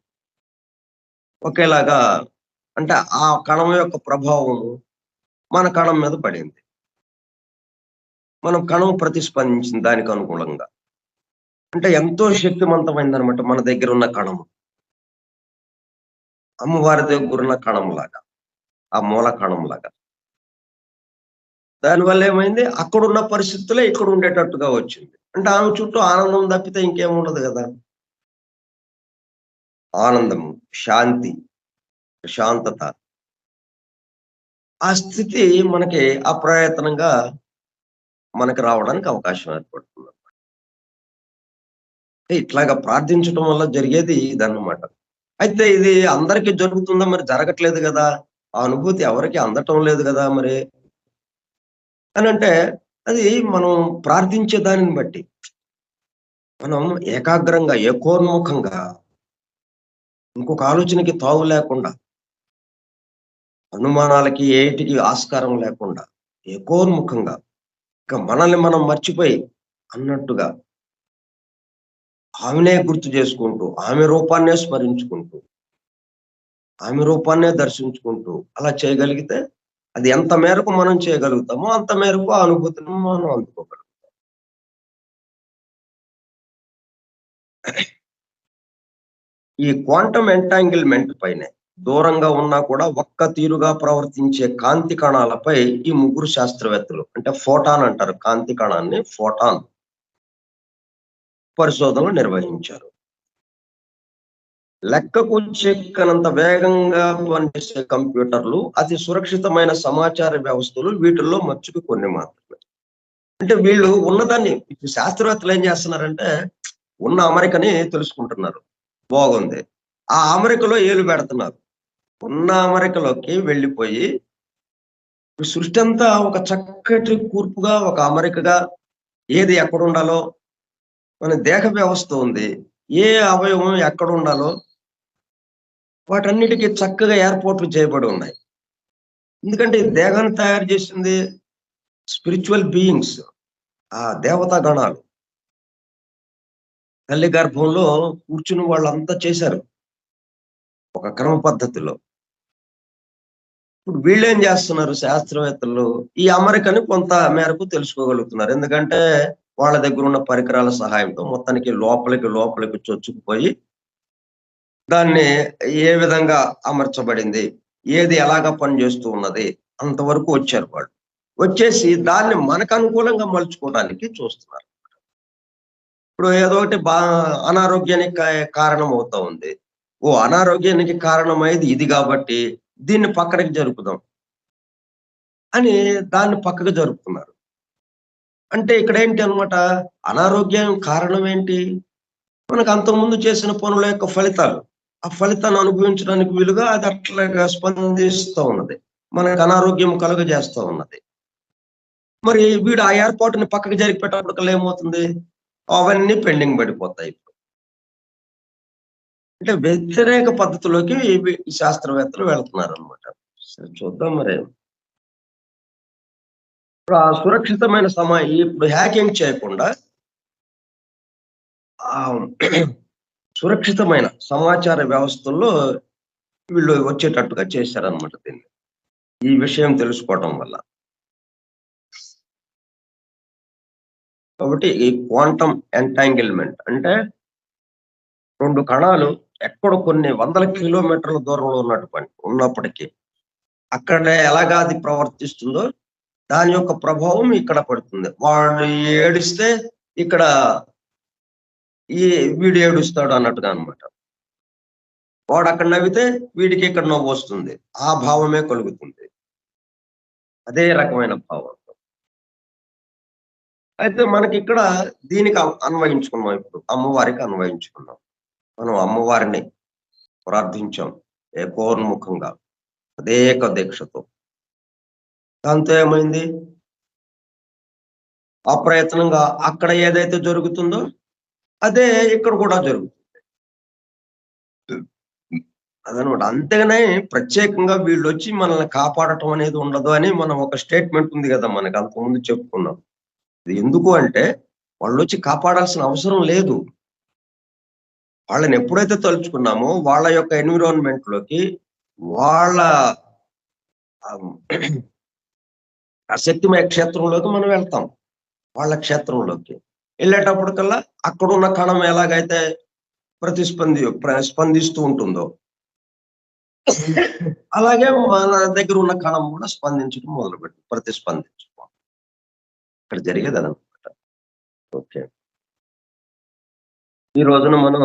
ఒకేలాగా అంటే ఆ కణం యొక్క ప్రభావము మన కణం మీద పడింది. మనం కణం ప్రతిస్పందించింది దానికి అనుకూలంగా. అంటే ఎంతో శక్తివంతమైందనమాట మన దగ్గర ఉన్న కణము. అమ్మవారి దగ్గర ఉన్న కణంలాగా. ఆ మూల కణంలాగా. దానివల్ల ఏమైంది? అక్కడున్న పరిస్థితులే ఇక్కడ ఉండేటట్టుగా వచ్చింది. అంటే ఆమె చుట్టూ ఆనందం తప్పితే ఇంకేముండదు గదా! ఆనందము, శాంతి, ప్రశాంతత. ఆ స్థితి మనకి అప్రయత్నంగా మనకి రావడానికి అవకాశం ఏర్పడుతుంది. ఇట్లాగా ప్రార్థించటం వల్ల జరిగేది ఇదన్నమాట. అయితే ఇది అందరికి జరుగుతుందా? మరి జరగట్లేదు గదా! ఆ అనుభూతి ఎవరికీ అందటం లేదు గదా! మరి. అనంటే అది మనం ప్రార్థించే దానిని బట్టి. మనం ఏకాగ్రంగా, ఏకోన్ముఖంగా ఇంకొక ఆలోచనకి తావు లేకుండా, అనుమానాలకి ఏటికి ఆస్కారం లేకుండా, ఏకోన్ముఖంగా ఇక మనల్ని మనం మర్చిపోయి అన్నట్టుగా ఆమెనే గుర్తు చేసుకుంటూ, ఆమె రూపాన్నే స్మరించుకుంటూ, ఆమె రూపాన్నే దర్శించుకుంటూ అలా చేయగలిగితే అది ఎంత మేరకు మనం చేయగలుగుతామో అంత మేరకు ఆ అనుభూతిని మనం అందుకోగలం. ఈ క్వాంటమ్ ఎంటాంగిల్మెంట్ పైనే దూరంగా ఉన్నా కూడా ఒక్క తీరుగా ప్రవర్తించే కాంతి కణాలపై ఈ ముగ్గురు శాస్త్రవేత్తలు అంటే ఫోటాన్ అంటారు. కాంతి కణాన్ని ఫోటాన్ పరిశోధనలు నిర్వహించారు. లెక్కకు చెక్కనంత వేగంగా పనిచేసే కంప్యూటర్లు, అతి సురక్షితమైన సమాచార వ్యవస్థలు వీటిల్లో మచ్చుకు కొన్ని మాత్రమే. అంటే వీళ్ళు ఉన్నదాన్ని ఇప్పుడు శాస్త్రవేత్తలు ఏం చేస్తున్నారంటే, ఉన్న అమరికని తెలుసుకుంటున్నారు. బాగుంది. ఆ అమరికలో ఏలు పెడుతున్నారు. ఉన్న అమరికలోకి వెళ్ళిపోయి, ఈ సృష్టి అంతా ఒక చక్కటి కూర్పుగా, ఒక అమరికగా ఏది ఎక్కడుండాలో, మన దేహ వ్యవస్థ ఉంది. ఏ అవయవం ఎక్కడుండాలో వాటన్నిటికి చక్కగా ఏర్పాట్లు చేయబడి ఉన్నాయి. ఎందుకంటే ఈ దేహాన్ని తయారు చేసింది స్పిరిచువల్ బీయింగ్స్, ఆ దేవతా గణాలు. తల్లి గర్భంలో కూర్చుని వాళ్ళంతా చేశారు ఒక క్రమ పద్ధతిలో. ఇప్పుడు వీళ్ళేం చేస్తున్నారు శాస్త్రవేత్తలు, ఈ అమరికని కొంత మేరకు తెలుసుకోగలుగుతున్నారు. ఎందుకంటే వాళ్ళ దగ్గర ఉన్న పరికరాల సహాయంతో మొత్తానికి లోపలికి చొచ్చుకుపోయి దాన్ని ఏ విధంగా అమర్చబడింది, ఏది ఎలాగా పనిచేస్తూ ఉన్నది అంతవరకు వచ్చారు వాళ్ళు. వచ్చేసి దాన్ని మనకు అనుకూలంగా మలుచుకోవడానికి చూస్తున్నారు. ఇప్పుడు ఏదో ఒకటి అనారోగ్యానికి కారణం అవుతా ఉంది. అనారోగ్యానికి కారణమయ్యేది ఇది కాబట్టి దీన్ని పక్కనకి జరుపుదాం అని దాన్ని పక్కకు జరుపుతున్నారు. అంటే ఇక్కడ ఏంటి అన్నమాట, అనారోగ్యం కారణం ఏంటి? మనకు అంతకుముందు చేసిన పనుల యొక్క ఫలితాలు. ఆ ఫలితాన్ని అనుభవించడానికి వీలుగా అది అట్లాగా స్పందిస్తా ఉన్నది. మనకు అనారోగ్యం కలుగజేస్తా ఉన్నది. మరి వీడు ఆ ఏర్పాటుని పక్కకు జరిపి పెట్టేప్పటికల్లా ఏమవుతుంది? అవన్నీ పెండింగ్ పడిపోతాయి. అంటే వ్యతిరేక పద్ధతిలోకి ఈ శాస్త్రవేత్తలు వెళ్తున్నారన్నమాట. సరే చూద్దాం మరి. ఇప్పుడు ఆ సురక్షితమైన ఇప్పుడు హ్యాకింగ్ చేయకుండా సురక్షితమైన సమాచార వ్యవస్థల్లో వీళ్ళు వచ్చేటట్టుగా చేశారన్నమాట దీన్ని. ఈ విషయం తెలుసుకోవటం వల్ల. కాబట్టి ఈ క్వాంటం ఎంటాంగిల్మెంట్ అంటే 2 కణాలు ఎక్కడో కొన్ని వందల కిలోమీటర్ల దూరంలో ఉన్నప్పటికీ అక్కడ ఎలాగా అది ప్రవర్తిస్తుందో దాని యొక్క ప్రభావం ఇక్కడ పడుతుంది. వాడు ఏడిస్తే ఇక్కడ ఈ వీడు ఏడుస్తాడు అన్నట్టుగా అనమాట. వాడు అక్కడ నవ్వితే వీడికి ఇక్కడ నవ్వు వస్తుంది. ఆ భావమే కలుగుతుంది. అదే రకమైన భావం. అయితే మనకి ఇక్కడ దీనికి అన్వయించుకున్నాం. ఇప్పుడు అమ్మవారికి అన్వయించుకున్నాం. మనం అమ్మవారిని ప్రార్థించాం ఏకోన్ముఖంగా, తదేక దీక్షతో. దాంతో ఏమైంది? అప్రయత్నంగా అక్కడ ఏదైతే జరుగుతుందో అదే ఇక్కడ కూడా జరుగుతుంది. అదనమాట. అంతేగాని ప్రత్యేకంగా వీళ్ళొచ్చి మనల్ని కాపాడటం అనేది ఉండదు అని మనం ఒక స్టేట్మెంట్ ఉంది కదా! మనకు అంతకుముందు చెప్పుకున్నాం. ఇది ఎందుకు అంటే వాళ్ళొచ్చి కాపాడాల్సిన అవసరం లేదు. వాళ్ళని ఎప్పుడైతే తలుచుకున్నామో వాళ్ళ యొక్క ఎన్విరాన్మెంట్‌లోకి వాళ్ళ ఆ శక్తిమయ క్షేత్రంలోకి మనం వెళ్తాం. వాళ్ళ క్షేత్రంలోకి. ఎళ్ళేటప్పటికల్లా అక్కడున్న కణం ఎలాగైతే స్పందిస్తూ ఉంటుందో అలాగే మన దగ్గర ఉన్న కణం కూడా స్పందించడం మొదలుపెట్టింది. ప్రతిస్పందించడం. ఇక్కడ జరిగేది అదనమాట. ఓకే. ఈ రోజున మనం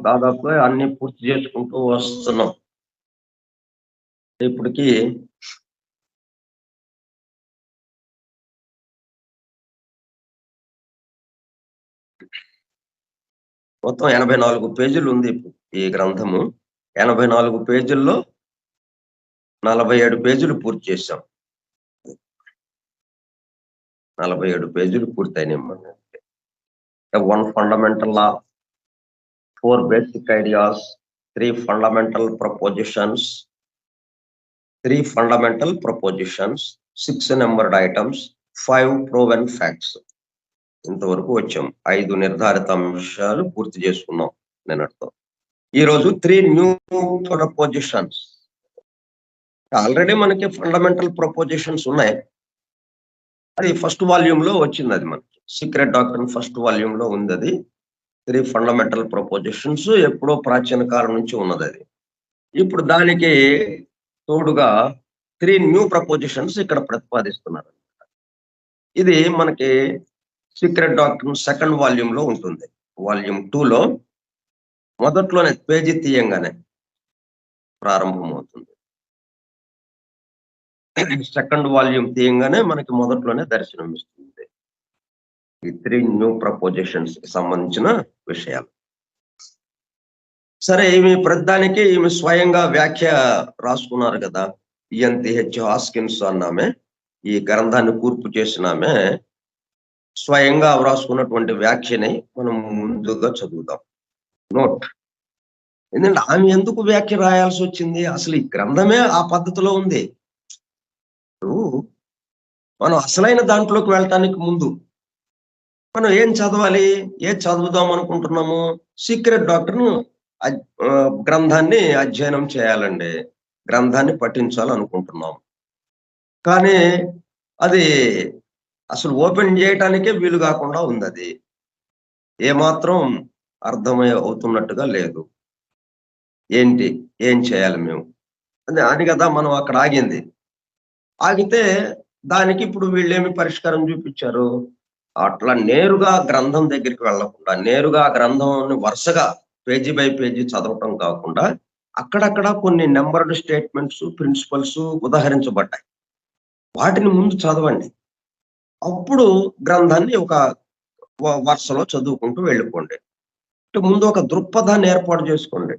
దాదాపుగా అన్ని పూర్తి చేసుకుంటూ వస్తున్నాం. ఇప్పటికి మొత్తం 84 పేజీలు ఉంది ఈ గ్రంథము. 84 పేజీల్లో 47 పేజీలు పూర్తి చేశాం. 47 పేజీలు పూర్తయినాయి మనకి. 1 ఫండమెంటల్ లా, 4 basic ideas, 3 fundamental propositions, 6 numbered items, 5 proven facts. ఇంతవరకు వచ్చాం. 5 నిర్ధారిత అంశాలు పూర్తి చేసుకున్నాం నిన్నటితో. ఈరోజు 3 న్యూ ప్రపోజిషన్స్. ఆల్రెడీ మనకి ఫండమెంటల్ ప్రపోజిషన్స్ ఉన్నాయి. అది ఫస్ట్ వాల్యూమ్ లో వచ్చింది. అది మనకి సీక్రెట్ డాక్ట్రిన్ ఫస్ట్ వాల్యూమ్ లో ఉంది. అది 3 ఫండమెంటల్ ప్రపోజిషన్స్ ఎప్పుడో ప్రాచీన కాలం నుంచి ఉన్నది. అది ఇప్పుడు దానికి తోడుగా 3 న్యూ ప్రపోజిషన్స్ ఇక్కడ ప్రతిపాదిస్తున్నారు. ఇది మనకి సీక్రెట్ డాక్ట్రిన్ సెకండ్ వాల్యూమ్ లో ఉంటుంది. వాల్యూమ్ 2 లో మొదట్లోనే పేజీ తీయంగానే ప్రారంభమవుతుంది. సెకండ్ వాల్యూమ్ తీయంగానే మనకి మొదట్లోనే దర్శనమిస్తుంది. ఈ 3 న్యూ ప్రపోజిషన్స్ కి సంబంధించిన విషయాలు. సరే, ఈమె స్వయంగా వ్యాఖ్య రాసుకున్నారు కదా. ఈఎన్‌టిహెచ్ హాస్కిన్స్ అన్నామె, ఈ గ్రంథాన్ని కూర్పు చేసినామె స్వయంగా వ్రాసుకున్నటువంటి వ్యాఖ్యని మనం ముందుగా చదువుదాం. నోట్. ఎందుకంటే ఆమె ఎందుకు వ్యాఖ్య రాయాల్సి వచ్చింది? అసలు ఈ గ్రంథమే ఆ పద్ధతిలో ఉంది. ఇప్పుడు మనం అసలైన దాంట్లోకి వెళ్ళటానికి ముందు మనం ఏం చదవాలి? ఏది చదువుదాం అనుకుంటున్నాము? సీక్రెట్ డాక్టర్‌ను గ్రంథాన్ని అధ్యయనం చేయాలండి. గ్రంథాన్ని పఠించాలనుకుంటున్నాం. కానీ అది అసలు ఓపెన్ చేయటానికే వీలు కాకుండా ఉందది. ఏమాత్రం అవుతున్నట్టుగా లేదు. ఏంటి? ఏం చేయాలి మేము? అని కదా మనం అక్కడ ఆగింది. ఆగితే దానికి ఇప్పుడు వీళ్ళేమి పరిష్కారం చూపించారు? అట్లా నేరుగా గ్రంథం దగ్గరికి వెళ్ళకుండా, నేరుగా ఆ గ్రంథంని వరుసగా పేజీ బై పేజీ చదవటం కాకుండా, అక్కడక్కడ కొన్ని నంబర్డ్ స్టేట్మెంట్స్, ప్రిన్సిపల్స్ ఉదహరించబడ్డాయి. వాటిని ముందు చదవండి. అప్పుడు గ్రంథాన్ని ఒక వరుసలో చదువుకుంటూ వెళ్ళిపోండి. అంటే ముందు ఒక దృక్పథాన్ని ఏర్పాటు చేసుకోండి.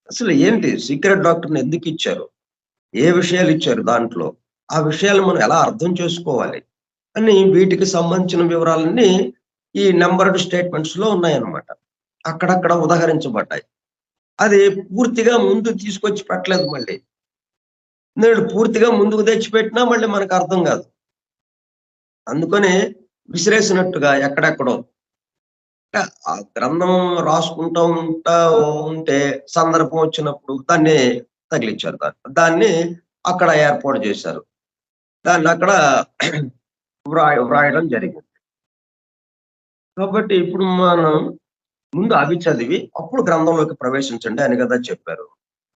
అసలు ఏంటి సీక్రెట్ డాక్టర్‌ని ఎందుకిచ్చారు? ఏ విషయాలు ఇచ్చారు దాంట్లో? ఆ విషయాలు మనం ఎలా అర్థం చేసుకోవాలి? అని వీటికి సంబంధించిన వివరాలన్నీ ఈ నంబర్డ్ స్టేట్మెంట్స్‌లో ఉన్నాయన్నమాట. అక్కడక్కడ ఉదహరించబడ్డాయి. అది పూర్తిగా ముందు తీసుకొచ్చి పెట్టలేదు మళ్ళీ. నేను పూర్తిగా ముందుకు తెచ్చిపెట్టినా మళ్ళీ మనకు అర్థం కాదు. అందుకని విసిరేసినట్టుగా ఎక్కడెక్కడో ఆ గ్రంథం రాసుకుంటూ ఉంటే సందర్భం వచ్చినప్పుడు దాన్ని తగిలిచ్చారు. దాన్ని అక్కడ ఏర్పాటు చేశారు. దాన్ని అక్కడ వ్రాయడం జరిగింది. కాబట్టి ఇప్పుడు మనం ముందు అవి చదివి అప్పుడు గ్రంథంలోకి ప్రవేశించండి అని కదా చెప్పారు.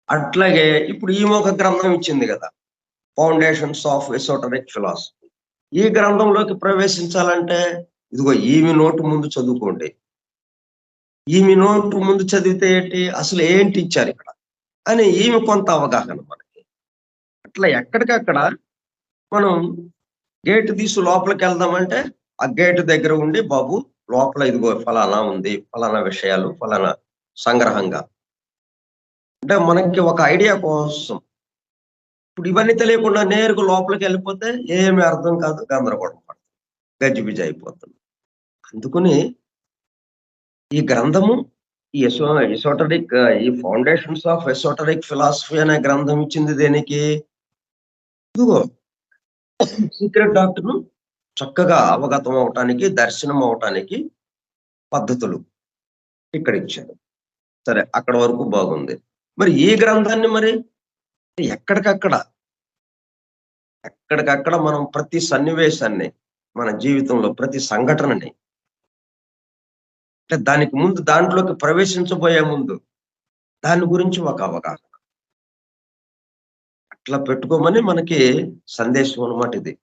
అట్లాగే ఇప్పుడు ఈమె ఒక గ్రంథం ఇచ్చింది కదా, ఫౌండేషన్స్ ఆఫ్ ఎసోటరిక్ ఫిలాసఫీ. ఈ గ్రంథంలోకి ప్రవేశించాలంటే ఇదిగో ఈమె నోటు ముందు చదువుకోండి. ఈమె నోటు ముందు చదివితే ఏంటి, అసలు ఏంటి ఇచ్చారు ఇక్కడ అని ఈమె కొంత అవగాహన మనకి. అట్లా ఎక్కడికక్కడ మనం గేటు తీసి లోపలికి వెళ్దామంటే ఆ గేటు దగ్గర ఉండి, బాబు లోపల ఇదిగో ఫలానా ఉంది, ఫలానా విషయాలు, ఫలానా సంగ్రహంగా. అంటే మనకి ఒక ఐడియా కోసం. ఇప్పుడు ఇవన్నీ తెలియకుండా నేరుగా లోపలికి వెళ్ళిపోతే ఏమి అర్థం కాదు, గందరగోళం పడుతుంది, గజిబిజి అయిపోతుంది. అందుకని ఈ గ్రంథము ఈ ఎసోటరిక్ ఈ ఫౌండేషన్స్ ఆఫ్ ఎసోటరిక్ ఫిలాసఫీ అనే గ్రంథం ఇచ్చింది దేనికి? ఇదిగో సీక్రెట్ డాక్టర్ను చక్కగా అవగతం అవటానికి, దర్శనం అవటానికి పద్ధతులు ఇక్కడ ఇచ్చారు. సరే, అక్కడ వరకు బాగుంది. మరి ఈ గ్రంథాన్ని మరి ఎక్కడికక్కడ ఎక్కడికక్కడ మనం ప్రతి సన్నివేశాన్ని, మన జీవితంలో ప్రతి సంఘటనని, అంటే దానికి ముందు దాంట్లోకి ప్రవేశించబోయే ముందు దాని గురించి ఒక అవగాహన అట్లా పెట్టుకోమని మనకి సందేశం అన్నమాట ఇది.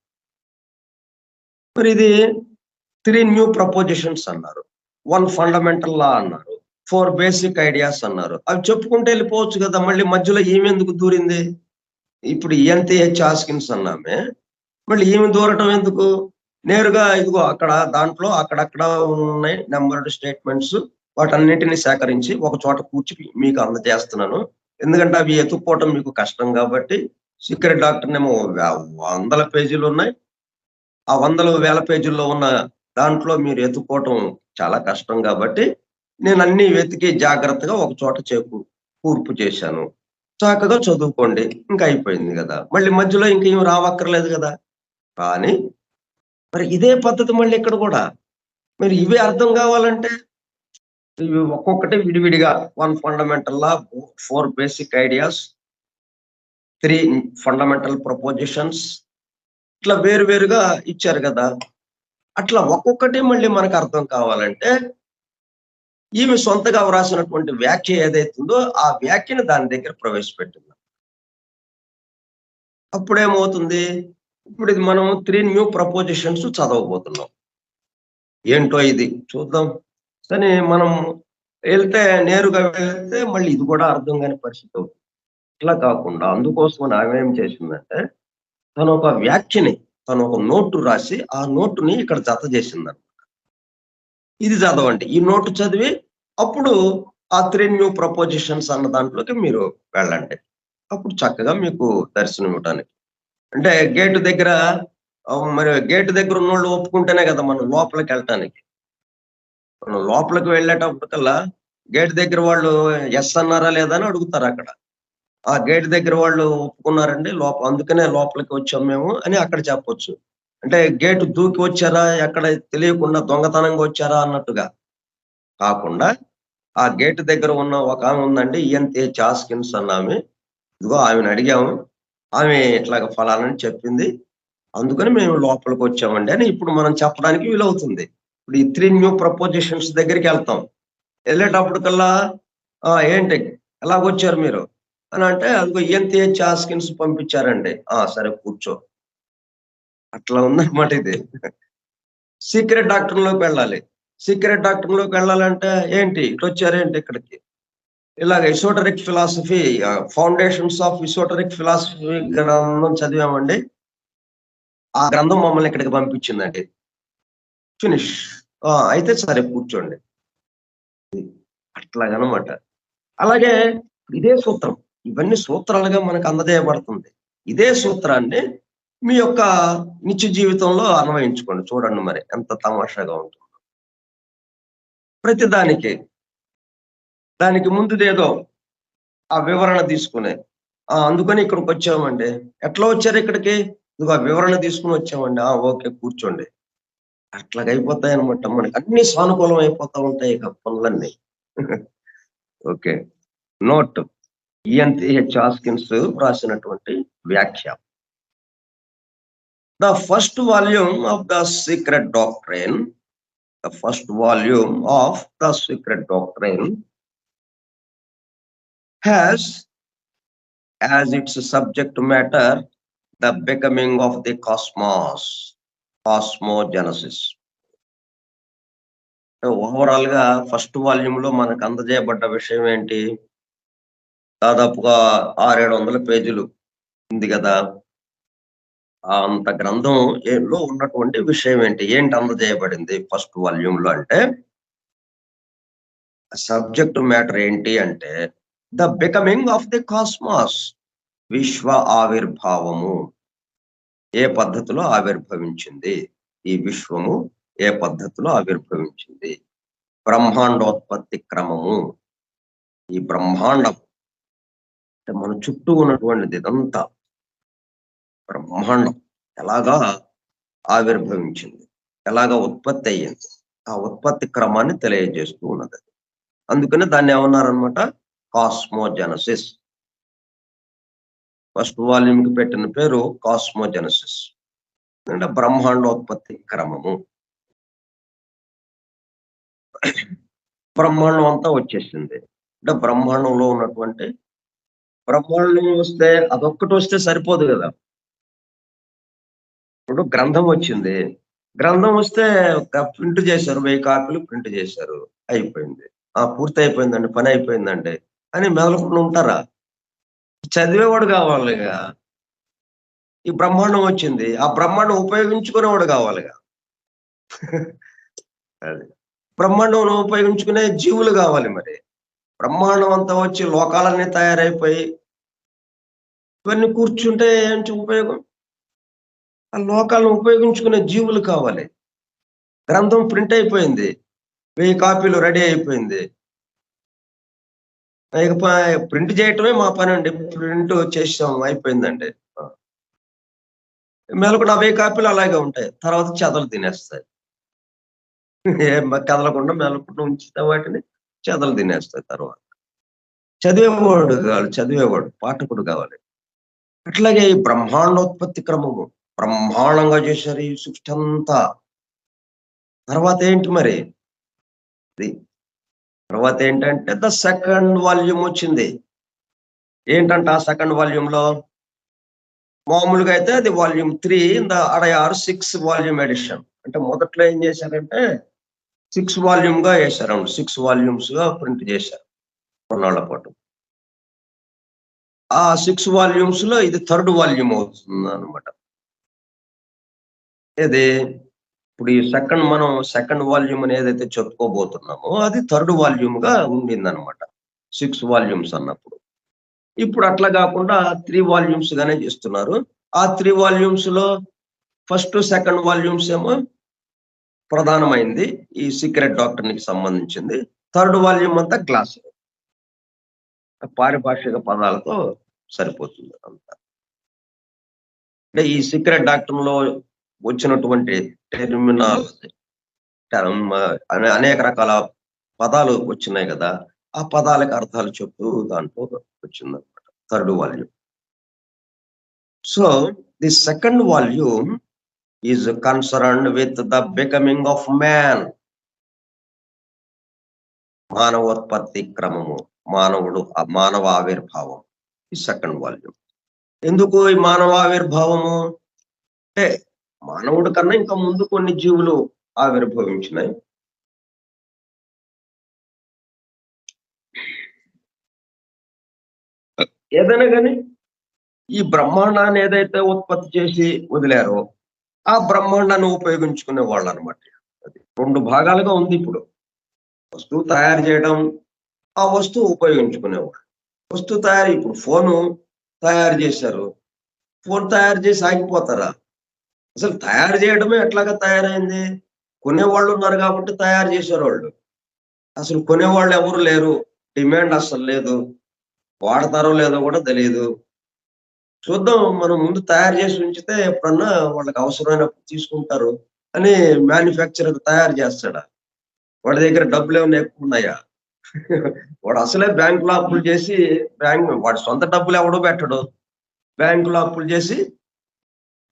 మరి ఇది 3 న్యూ ప్రపోజిషన్స్ అన్నారు, 1 ఫండమెంటల్ లా అన్నారు, 4 బేసిక్ ఐడియాస్ అన్నారు. అవి చెప్పుకుంటూ వెళ్ళిపోవచ్చు కదా, మళ్ళీ మధ్యలో ఈమె ఎందుకు దూరింది? ఇప్పుడు ఈఎన్‌టిహెచ్ హాస్కిన్స్ అన్నామే, మళ్ళీ ఈమె దూరటం ఎందుకు? నేరుగా ఇదిగో అక్కడ దాంట్లో అక్కడక్కడ ఉన్నాయి నంబర్డ్ స్టేట్మెంట్స్, వాటన్నిటిని సేకరించి ఒక చోట కూర్చి మీకు అందజేస్తున్నాను. ఎందుకంటే అవి ఎత్తుక్కోవటం మీకు కష్టం కాబట్టి. సీక్రెట్ డాక్టర్‌నేమో వందల పేజీలు ఉన్నాయి. ఆ వందల వేల పేజీల్లో ఉన్న దాంట్లో మీరు ఎత్తుక్కోవటం చాలా కష్టం కాబట్టి నేను అన్ని వెతికి జాగ్రత్తగా ఒక చోట కూర్పు చేశాను. చక్కగా చదువుకోండి. ఇంకా అయిపోయింది కదా. మళ్ళీ మధ్యలో ఇంకేం రావక్కర్లేదు కదా. కానీ మరి ఇదే పద్ధతి మళ్ళీ ఇక్కడ కూడా. మరి ఇవి అర్థం కావాలంటే ఇవి ఒక్కొక్కటి విడివిడిగా 1 ఫండమెంటల్ లా, 4 బేసిక్ ఐడియాస్, 3 ఫండమెంటల్ ప్రపోజిషన్స్, ఇట్లా వేరుగా ఇచ్చారు కదా. అట్లా ఒక్కొక్కటి మళ్ళీ మనకు అర్థం కావాలంటే ఈమె సొంతగా వ్రాసినటువంటి వ్యాఖ్య ఏదైతుందో ఆ వ్యాఖ్యను దాని దగ్గర ప్రవేశపెట్టింది. అప్పుడేమవుతుంది, ఇప్పుడు ఇది మనం 3 న్యూ ప్రపోజిషన్స్ చదవబోతున్నాం. ఏంటో ఇది చూద్దాం. కానీ మనం వెళ్తే నేరుగా వెళ్తే మళ్ళీ ఇది కూడా అర్థం కాని పరిస్థితి అవుతుంది. ఇట్లా కాకుండా అందుకోసమని ఆమె ఏం చేసిందంటే, తను ఒక వ్యాఖ్యని, తను ఒక నోటు రాసి, ఆ నోటుని ఇక్కడ జత చేసిందన్నమాట. ఇది చదవండి. ఈ నోటు చదివి అప్పుడు ఆ 3 న్యూ ప్రపోజిషన్స్ అన్న దాంట్లోకి మీరు వెళ్ళండి. అప్పుడు చక్కగా మీకు దర్శనం ఇవ్వటానికి. అంటే గేటు దగ్గర మరి గేటు దగ్గర ఉన్నోళ్ళు ఒప్పుకుంటేనే కదా మనం లోపలికెళ్ళటానికి. మనం లోపలికి వెళ్ళేటప్పటికల్లా గేట్ దగ్గర వాళ్ళు యెస్ అన్నారా లేదా అని అడుగుతారక్కడ. ఆ గేట్ దగ్గర వాళ్ళు ఒప్పుకున్నారండి. అందుకనే లోపలికి వచ్చాం మేము అని అక్కడ చెప్పొచ్చు. అంటే గేట్ దూకి వచ్చారా? ఎక్కడ తెలియకుండా దొంగతనంగా వచ్చారా అన్నట్టుగా కాకుండా, ఆ గేట్ దగ్గర ఉన్న ఒకామె ఉందండి. ఈఎన్‌టి చాస్కిన్స్ అన్నామె. ఇదిగో ఆమెను అడిగాము. ఆమె ఇట్లాగ ఫలానని చెప్పింది. అందుకని మేము లోపలికొచ్చామండి అని ఇప్పుడు మనం చెప్పడానికి వీలవుతుంది. ఇప్పుడు ఈ 3 న్యూ ప్రపోజిషన్స్ దగ్గరికెళ్తాం. ఎళ్ళేటప్పటికల్లా ఏంటి ఎలాగొచ్చారు మీరు? అనంటే అదిగో ఈఎన్‌టి చాస్కిన్స్ పంపించారండి. సరే కూర్చో. అట్లా ఉందన్నమాట ఇది. సీక్రెట్ డాక్టర్‌లోకి వెళ్ళాలి. సీక్రెట్ డాక్టర్‌లోకి వెళ్ళాలంటే ఏంటి? ఇటొచ్చారేంటి ఇక్కడికి? ఇలాగ esoteric philosophy foundations of esoteric philosophy గ్రంథం చదివామండి. ఆ గ్రంథం మమ్మల్ని ఇక్కడికి పంపించిందండి. ఫినిష్. అయితే సరే కూర్చోండి. అట్లాగనమాట. అలాగే ఇదే సూత్రం. ఇవన్నీ సూత్రాలుగా మనకు అందజేయబడుతుంది. ఇదే సూత్రాన్ని మీ యొక్క నిత్య జీవితంలో అన్వయించుకోండి. చూడండి మరి ఎంత తమాషాగా ఉంటుందో. ప్రతి దానికి, దానికి ముందుదేదో ఆ వివరణ తీసుకునే. అందుకని ఇక్కడికొచ్చామండి. ఎట్లా వచ్చారు ఇక్కడికి? ఇదిగో ఆ వివరణ తీసుకొని వచ్చామండి. ఓకే. కూర్చోండి. అట్లాగయిపోతాయన్నమాట. మనకి అన్నీ సానుకూలం అయిపోతా ఉంటాయి ఇక పనులన్నీ. ఓకే. నోట్ ఈఎన్‌టి హాస్కిన్స్ రాసినటువంటి వ్యాఖ్య. The first volume of the secret doctrine, the first volume of the secret doctrine has as its subject matter the becoming of the cosmos, cosmogenesis. Overall గా ఫస్ట్ వాల్యూమ్ లో మనకు అందజేయబడ్డ విషయం ఏంటి? దాదాపుగా 600-700 పేజీలు ఉంది కదా! అంత గ్రంథం లో ఉన్నటువంటి విషయం ఏంటి? ఏంటి అందజేయబడింది ఫస్ట్ వాల్యూమ్ లో అంటే, సబ్జెక్ట్ మ్యాటర్ ఏంటి అంటే, the becoming of the cosmos, విశ్వ ఆవిర్భావము ఏ పద్ధతిలో ఆవిర్భవించింది? ఈ విశ్వము ఏ పద్ధతిలో ఆవిర్భవించింది? బ్రహ్మాండోత్పత్తి క్రమము. ఈ బ్రహ్మాండం అంటే మన చుట్టూ ఉన్నటువంటిది ఇదంతా బ్రహ్మాండం ఎలాగా ఆవిర్భవించింది? ఎలాగా ఉత్పత్తి అయ్యింది? ఆ ఉత్పత్తి క్రమాన్ని తెలియజేస్తూ ఉన్నది. అందుకనే దాన్ని ఏమన్నారనమాట? కాస్మోజెనసిస్. ఫస్ట్ వాల్యూమ్ కి పెట్టిన పేరు కాస్మోజెనసిస్. అంటే బ్రహ్మాండోత్పత్తి క్రమము. బ్రహ్మాండం అంతా వచ్చేసింది. అంటే బ్రహ్మాండంలో ఉన్నటువంటి బ్రహ్మాండం వస్తే అదొక్కటి వస్తే సరిపోదు కదా! ఇప్పుడు గ్రంథం వచ్చింది. గ్రంథం వస్తే ప్రింట్ చేశారు. 1000 కాపీలు ప్రింట్ చేశారు. అయిపోయింది. పూర్తయిపోయిందండి. పని అయిపోయిందండి అని మెదలకుండా ఉంటారా? చదివేవాడు కావాలిగా. ఈ బ్రహ్మాండం వచ్చింది. ఆ బ్రహ్మాండం ఉపయోగించుకునేవాడు కావాలిగా. అది. బ్రహ్మాండం ఉపయోగించుకునే జీవులు కావాలి మరి. బ్రహ్మాండం అంతా వచ్చి లోకాలన్నీ తయారైపోయి ఇవన్నీ కూర్చుంటే ఏంటి ఉపయోగం? ఆ లోకాలను ఉపయోగించుకునే జీవులు కావాలి. గ్రంథం ప్రింట్ అయిపోయింది. 1000 కాపీలు రెడీ అయిపోయింది. ఇక ప్రింట్ చేయటమే మా పనండి. ప్రింట్ చేసాం అయిపోయిందండి. మెలకువ 1000 కాపీలు అలాగే ఉంటాయి. తర్వాత చెదలు తినేస్తాయి. కదలకుండా మెలకుండా ఉంచితే వాటిని చెదలు తినేస్తాయి తర్వాత. చదివేవాడు పాఠకుడు కావాలి. అట్లాగే ఈ బ్రహ్మాండోత్పత్తి క్రమము బ్రహ్మాండంగా చేశారు ఈ సృష్టి అంతా. తర్వాత ఏంటి మరి? తర్వాత ఏంటంటే ద సెకండ్ వాల్యూమ్ వచ్చింది. ఏంటంటే ఆ సెకండ్ వాల్యూమ్ లో మామూలుగా అయితే అది వాల్యూమ్ 3 అడయార్ 6 వాల్యూమ్ ఎడిషన్. అంటే మొదట్లో ఏం చేశారంటే 6 వాల్యూమ్‌గా ఏశారండి. 6 వాల్యూమ్స్‌గా ప్రింట్ చేశారు కొన్నాళ్ళ పాటు. ఆ 6 వాల్యూమ్స్‌లో ఇది థర్డ్ వాల్యూమ్ అవుతుందనమాట. ఇది ఇప్పుడు ఈ సెకండ్ వాల్యూమ్ అని ఏదైతే చెప్పుకోబోతున్నామో అది థర్డ్ వాల్యూమ్‌గా ఉండిందనమాట. 6 వాల్యూమ్స్ అన్నప్పుడు. ఇప్పుడు అట్లా గాకుండా 3 వాల్యూమ్స్‌గానే చేస్తున్నారు. ఆ 3 వాల్యూమ్స్‌లో ఫస్ట్, సెకండ్ వాల్యూమ్స్ ఏమో ప్రధానమైంది. ఈ సీక్రెట్ డాక్టర్‌నికి సంబంధించింది. థర్డ్ వాల్యూమ్ అంతా క్లాసిక్. పారిభాషిక పదాలతో సరిపోతుంది అంతా. అంటే ఈ సీక్రెట్ డాక్టర్‌లో వచ్చినటువంటి టెర్మినాలజీ టర్మ్ అనేక రకాల పదాలు వచ్చినాయి గదా! ఆ పదాలకు అర్థాలు చెప్తూ దాంట్లో వచ్చిందనమాట. Third volume. So, the second volume is concerned with the becoming of man. మానవోత్పత్తి క్రమము. మానవ ఆవిర్భావం. ఈ సెకండ్ వాల్యూమ్. ఎందుకు ఈ మానవ ఆవిర్భావము? అంటే మానవుడి కన్నా ఇంకా ముందు కొన్ని జీవులు ఆవిర్భవించినాయి. ఏదైనా గాని ఈ బ్రహ్మాండాన్ని ఏదైతే ఉత్పత్తి చేసి వదిలారో, ఆ బ్రహ్మాండాన్ని ఉపయోగించుకునే వాళ్ళనమాట. అది 2 భాగాలుగా ఉంది ఇప్పుడు. వస్తువు తయారు చేయడం, ఆ వస్తువు ఉపయోగించుకునేవాళ్ళు. వస్తువు తయారు ఇప్పుడు తయారు చేశారు. ఫోన్ తయారు చేసి ఆగిపోతారా? అసలు తయారు చేయడమే ఎట్లాగా తయారైంది? కొనేవాళ్ళున్నారు కాబట్టి తయారు చేశారోళ్ళు. అసలు కొనేవాళ్ళు ఎవరు లేరు. డిమాండ్ అస్సలు లేదు. వాడతారో లేదో కూడా తెలీదు. చూద్దాం మనం ముందు తయారు చేసి ఉంచితే ఎప్పుడన్నా వాళ్ళకి అవసరమైనప్పుడు తీసుకుంటారు అని మ్యానుఫ్యాక్చరర్ తయారు చేస్తాడా? వాడి దగ్గర డబ్బులేమన్నా ఎక్కువున్నాయా? వాడు అసలే బ్యాంకులో అప్పులు చేసి వాడి సొంత డబ్బులు ఎవడు పెట్టడు. బ్యాంకులో అప్పులు చేసి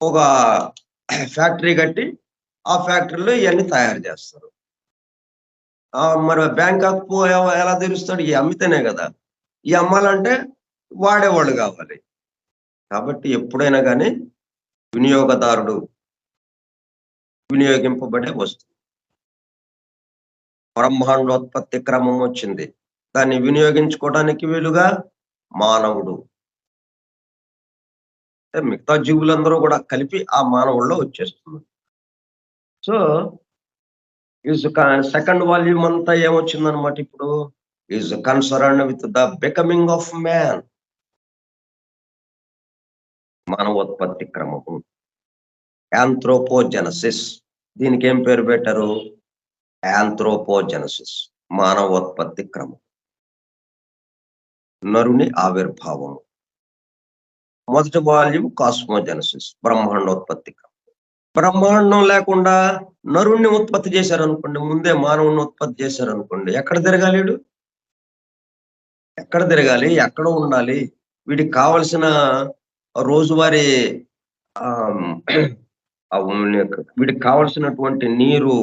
ఒక ఫ్యాక్టరీ కట్టి, ఆ ఫ్యాక్టరీలో ఇయన్నీ తయారు చేస్తారు. మరి బ్యాంక్ అప్పు ఎలా తీరుస్తాడు? ఈ అమ్మితేనే గదా! ఈ అమ్మాలంటే వాడేవాళ్ళు గావాలి. కాబట్టి ఎప్పుడైనా గాని వినియోగదారుడు వినియోగింపబడే వస్తువు. బ్రహ్మాండోత్పత్తి క్రమం వచ్చింది. దాన్ని వినియోగించుకోవడానికి వీలుగా మానవుడు. అంటే మిగతా జీవులందరూ గూడా కలిపి ఆ మానవుల్లో వచ్చేస్తుంది. సో, సెకండ్ వాల్యూమ్ అంతా ఏమొచ్చిందనమాట ఇప్పుడు? Is concerned with the becoming of man. మానవోత్పత్తి క్రమము. యాంథ్రోపోజెనసిస్. దీనికేం పేరు పెట్టారు? యాంథ్రోపోజెనసిస్. మానవోత్పత్తి క్రమం. నరుని ఆవిర్భావము. మొదటి వాల్యూమ్ కాస్మోజెనసిస్. బ్రహ్మాండోత్పత్తి క్రమం. బ్రహ్మాండం లేకుండా నరుణ్ణి ఉత్పత్తి చేశారనుకోండి, ముందే మానవుడిని ఉత్పత్తి చేశారనుకోండి, ఎక్కడ తిరగాలి ఈడు? ఎక్కడ తిరగాలి? ఎక్కడ ఉండాలి? వీడికి కావలసిన రోజువారీ ఆహ్, వీడికి కావాల్సినటువంటి నీరు,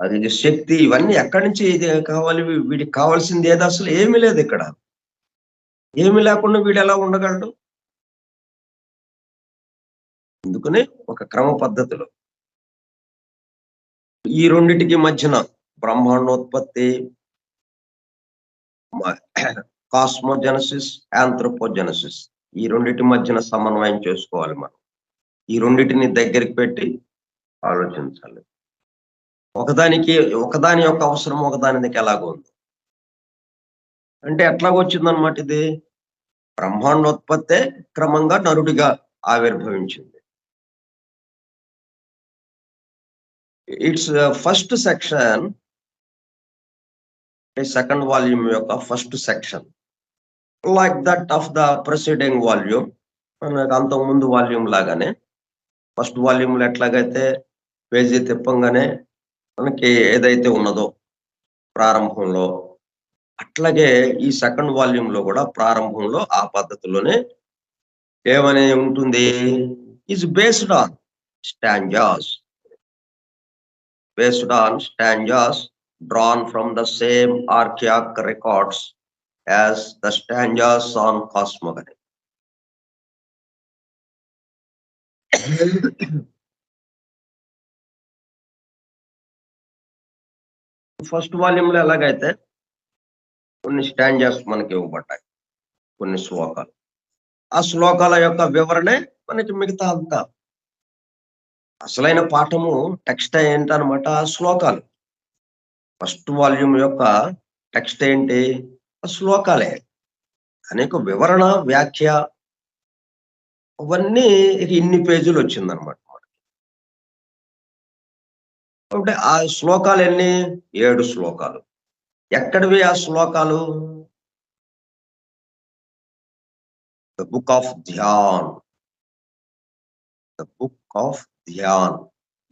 అది శక్తి ఇవన్నీ ఎక్కడి నుంచి ఇది కావాలి? వీడికి కావాల్సింది ఏది అసలు ఏమీ లేదిక్కడ. ఏమి లేకుండా వీడెలా ఉండగలడు? అందుకనే ఒక క్రమ పద్ధతిలో. ఈ రెండిటికి మధ్యన బ్రహ్మాండోత్పత్తి, మ కాస్మోజెనసిస్, యాంథ్రోపోజెనసిస్ ఈ రెండిటి మధ్యన సమన్వయం చేసుకోవాలి మనం. ఈ రెండిటిని దగ్గరికి పెట్టి ఆలోచించాలి. ఒకదానికి ఒకదాని యొక్క అవసరం ఒకదానికి ఎలాగో ఉంది. అంటే ఎట్లాగొచ్చిందనమాట ఇది? బ్రహ్మాండోత్పత్తే క్రమంగా నరుడిగా ఆవిర్భవించింది. It's first section second volume యొక్క first section. Like that of the preceding volume. మనకు అంతకుముందు వాల్యూమ్ లాగానే ఫస్ట్ వాల్యూమ్‌లో ఎట్లాగైతే పేజీ తిప్పంగానే మనకి ఏదైతే ఉన్నదో ప్రారంభంలో, అట్లాగే ఈ సెకండ్ వాల్యూమ్‌లో గూడా ప్రారంభంలో ఆ పద్ధతిలోనే ఏమని ఉంటుంది? Is based on stanzas. Drawn from the same archaic records as the stanzas on cosmogony. First వాల్యూమ్‌లో ఎలాగైతే కొన్ని స్టాంజాస్ మనకి ఇవ్వబడ్డాయి. కొన్ని శ్లోకాలు. ఆ శ్లోకాల యొక్క వివరణే మనకి మిగతా అంతా. అసలైన పాఠము టెక్స్ట్ ఏంటనమాట శ్లోకాలు. ఫస్ట్ వాల్యూమ్ యొక్క టెక్స్ట్ ఏంటి? ఆ శ్లోకాలే. అనేక వివరణ, వ్యాఖ్య అవన్నీ ఇక ఇన్ని పేజీలు వచ్చిందనమాట. అంటే ఆ శ్లోకాలెన్ని? 7 శ్లోకాలు. ఎక్కడివి ఆ శ్లోకాలు? The book of Dzyan. The book of Dzyan.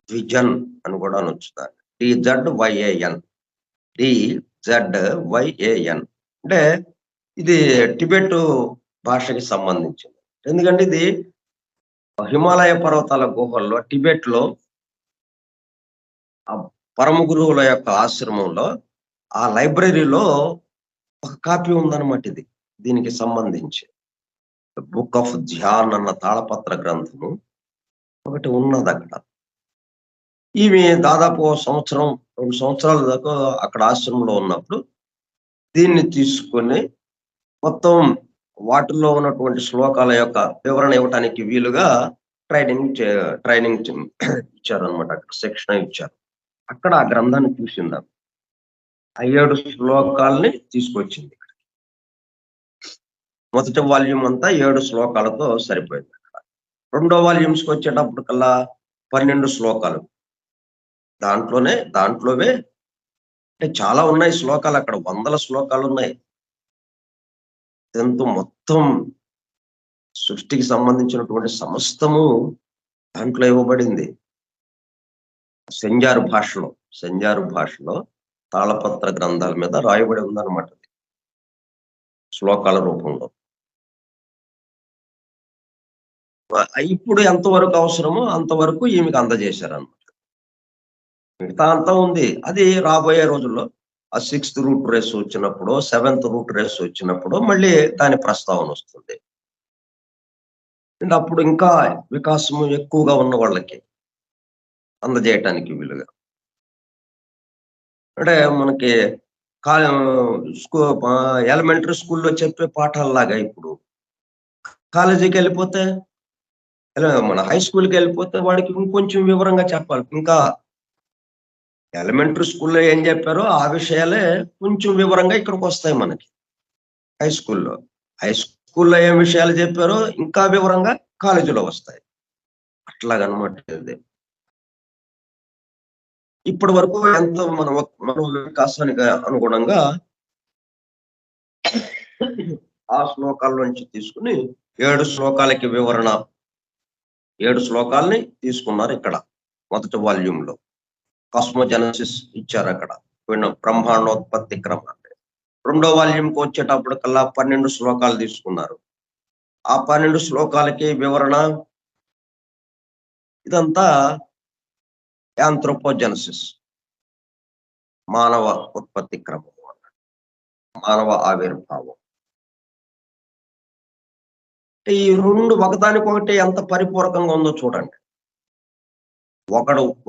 ద్విజన్ అని కూడా అనొచ్చు దాన్ని. టీజెడ్‌వైఏఎన్. టీజెడ్‌వైఏఎన్. అంటే ఇది టిబెట్ భాషకి సంబంధించింది. ఎందుకంటే ఇది హిమాలయ పర్వతాల గుహల్లో టిబెట్‌లో ఆ పరమ గురువుల యొక్క ఆశ్రమంలో ఆ లైబ్రరీలో ఒక కాపీ ఉందన్నమాట ఇది. దీనికి సంబంధించి. బుక్ ఆఫ్ ధ్యాన్ అన్న తాళపత్ర గ్రంథము ఒకటి ఉన్నదక్కడ. ఈమె దాదాపు ఓ సంవత్సరం, 2 సంవత్సరాల దాకా అక్కడ ఆశ్రమంలో ఉన్నప్పుడు దీన్ని తీసుకొని మొత్తం వాటిల్లో ఉన్నటువంటి శ్లోకాల యొక్క వివరణ ఇవ్వటానికి వీలుగా ట్రైనింగ్ ఇచ్చారనమాట. అక్కడ శిక్షణ ఇచ్చారు. అక్కడ ఆ గ్రంథాన్ని చూసిందామె. ఆ 7 శ్లోకాల్ని తీసుకొచ్చింది. మొదటి వాల్యూమ్ అంతా 7 శ్లోకాలతో సరిపోయిందక్కడ. రెండో వాల్యూమ్స్‌కొచ్చేటప్పటికల్లా 12 శ్లోకాలు. దాంట్లోవే అంటే చాలా ఉన్నాయి శ్లోకాలక్కడ. వందల శ్లోకాలున్నాయి. ఎంతో మొత్తం సృష్టికి సంబంధించినటువంటి సమస్తము దాంట్లో ఇవ్వబడింది. సెంజారు భాషలో తాళపత్ర గ్రంథాల మీద రాయబడి ఉందన్నమాట. శ్లోకాల రూపంలో. ఇప్పుడు ఎంతవరకు అవసరమో అంతవరకు ఈమెకు అందజేశారన్నమాట. మిగతా అంతా ఉంది. అది రాబోయే రోజుల్లో ఆ 6థ్ రూట్ రేస్ వచ్చినప్పుడో, 7థ్ రూట్ రేస్ వచ్చినప్పుడో మళ్ళీ దాని ప్రస్తావన వస్తుంది. అంటే అప్పుడు ఇంకా వికాసము ఎక్కువగా ఉన్న వాళ్ళకి అందజేయటానికి వీలుగా. అంటే మనకి కా ఎలిమెంటరీ స్కూల్‌లో చెప్పే పాఠాల్లాగా ఇప్పుడు కాలేజీకెళ్ళిపోతే మన హై స్కూల్‌కెళ్ళిపోతే వాడికి ఇంకొంచెం వివరంగా చెప్పాలి. ఇంకా ఎలిమెంటరీ స్కూల్‌లో ఏం చెప్పారో ఆ విషయాలే కొంచెం వివరంగా ఇక్కడికొస్తాయి మనకి హై స్కూల్‌లో. హై స్కూల్‌లో ఏం విషయాలు చెప్పారో ఇంకా వివరంగా కాలేజీలో వస్తాయి. అట్లాగనమాట ఇది. ఇప్పటి వరకు ఎంతో మన వికాసానికి అనుగుణంగా ఆ శ్లోకాల నుంచి తీసుకొని 7 శ్లోకాలకి వివరణ 7 శ్లోకాల్ని తీసుకున్నారిక్కడ. మొదటి వాల్యూమ్‌లో. కాస్మోజెనసిస్ ఇచ్చారక్కడ. బ్రహ్మాండోత్పత్తి క్రమాన్ని. రెండో వాల్యూమ్‌కొచ్చేటప్పటికల్లా 12 శ్లోకాలు తీసుకున్నారు. ఆ 12 శ్లోకాలకి వివరణ ఇదంతా యాంథ్రోపోజెనసిస్. మానవ ఉత్పత్తి క్రమం. మానవ ఆవిర్భావం. ఈ 2 ఒకదానికొకటి ఎంత పరిపూరకంగా ఉందో చూడండి.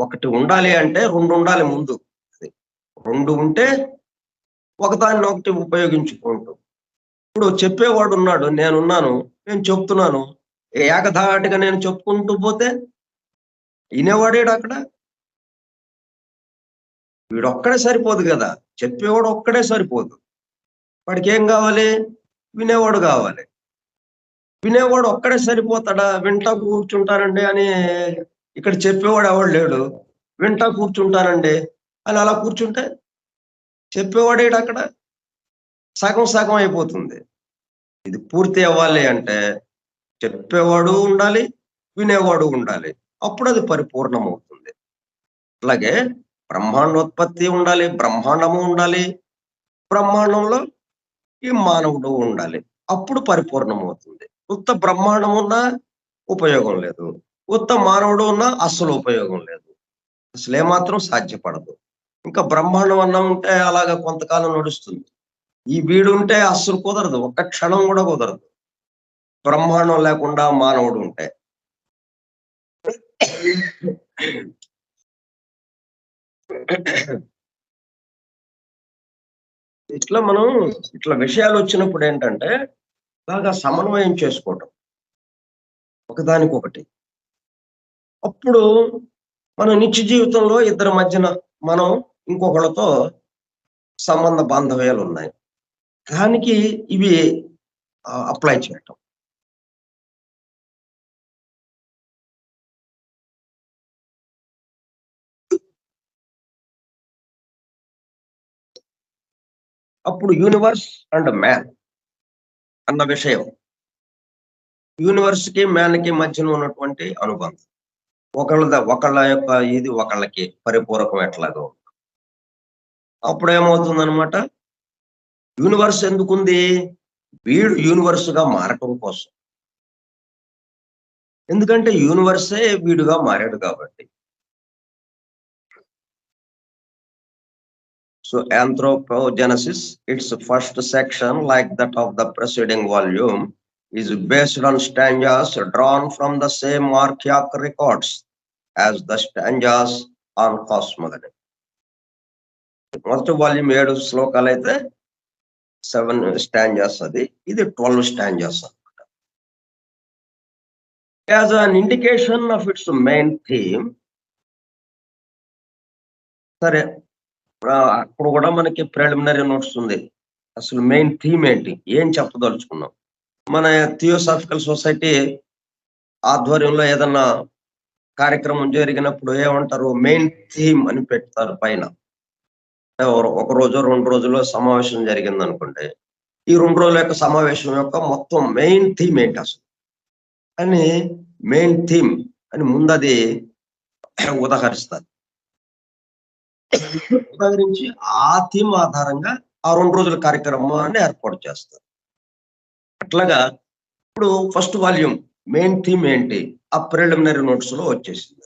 ఒకటి ఉండాలి అంటే 2 ఉండాలి ముందు. అది. 2 ఉంటే ఒకదాన్నొకటి ఉపయోగించుకుంటూ. ఇప్పుడు చెప్పేవాడున్నాడు. నేనున్నాను. నేను చెప్తున్నాను. ఏకధాటిగా నేను చెప్పుకుంటూ పోతే ఇనేవాడేడక్కడ? వీడొక్కడే సరిపోదు గదా! చెప్పేవాడు ఒక్కడే సరిపోదు. వాడికేం గావాలి? వినేవాడు గావాలి. వినేవాడు ఒక్కడే సరిపోతాడా? వింటా కూర్చుంటానండి అని ఇక్కడ చెప్పేవాడు ఎవడు లేడు. వింటా కూర్చుంటానండి అని అలా కూర్చుంటే చెప్పేవాడేడక్కడ? సగం సగం అయిపోతుంది. ఇది పూర్తి అవ్వాలి అంటే చెప్పేవాడు ఉండాలి, వినేవాడు ఉండాలి. అప్పుడది పరిపూర్ణమవుతుంది. అట్లాగే బ్రహ్మాండోత్పత్తి ఉండాలి, బ్రహ్మాండము ఉండాలి. బ్రహ్మాండంలో ఈ మానవుడు ఉండాలి. అప్పుడు పరిపూర్ణమవుతుంది. ఉత్త బ్రహ్మాండం ఉన్నా ఉపయోగం లేదు. ఉత్త మానవుడు ఉన్నా అస్సలు ఉపయోగం లేదు. అసలేమాత్రం సాధ్యపడదు. ఇంకా బ్రహ్మాండం అన్నా ఉంటే అలాగా కొంతకాలం నడుస్తుంది. ఈ వీడుంటే అస్సలు కుదరదు. ఒక్క క్షణం గూడా కుదరదు. బ్రహ్మాండం లేకుండా మానవుడు ఉంటే. ఇట్లా మనం ఇట్లా విషయాలు వచ్చినప్పుడు ఏంటంటే బాగా సమన్వయం చేసుకోవటం ఒకదానికొకటి. అప్పుడు మన నిత్య జీవితంలో ఇద్దరి మధ్యన మనం ఇంకొకళ్ళతో సంబంధ బాంధవ్యాలున్నాయి. దానికి ఇవి అప్లై చేయటం. అప్పుడు యూనివర్స్ అండ్ మ్యాన్ అన్న విషయం. యూనివర్స్‌కి, మ్యాన్‌కి మధ్యన ఉన్నటువంటి అనుబంధం. ఒకళ్ళ యొక్క ఇది ఒకళ్ళకి పరిపూరకం ఎట్లాగో. అప్పుడేమవుతుందనమాట, యూనివర్స్ ఎందుకుంది? వీడు యూనివర్స్‌గా మారటం కోసం. ఎందుకంటే యూనివర్సే వీడుగా మారాడు కాబట్టి. So Anthropogenesis, its first section, like that of the preceding volume, is based on stanzas drawn from the same archaic records as the stanzas on cosmogony. మొదటి వాల్యూమ్ 7 శ్లోకాలైతే 7 స్టాంజాస్ అది. ఇది 12 స్టాంజాస్ అన్నమాట. As an indication of it's main theme. సరే, అప్పుడు కూడా మనకి preliminary notes ఉంది. అసలు మెయిన్ థీమ్ ఏంటి? ఏం చెప్పదలుచుకున్నాం? మన థియోసాఫికల్ సొసైటీ ఆధ్వర్యంలో ఏదన్నా కార్యక్రమం జరిగినప్పుడు ఏమంటారు? మెయిన్ థీమ్ అని పెడతారు పైన. ఒక రోజు 2 రోజుల్లో సమావేశం జరిగిందనుకోండి. ఈ 2 రోజుల యొక్క సమావేశం యొక్క మొత్తం మెయిన్ థీమ్ ఏంటి అసలు అని మెయిన్ థీమ్ అని ముందది ఉదహరిస్తారు. ఉదహరించి ఆ థీమ్ ఆధారంగా ఆ 2 రోజుల కార్యక్రమాన్ని ఏర్పాటు చేస్తారు. అట్లాగా ఇప్పుడు ఫస్ట్ వాల్యూమ్ మెయిన్ థీమ్ ఏంటి? ఆ ప్రిలిమినరీ నోట్స్ లో వచ్చేసింది.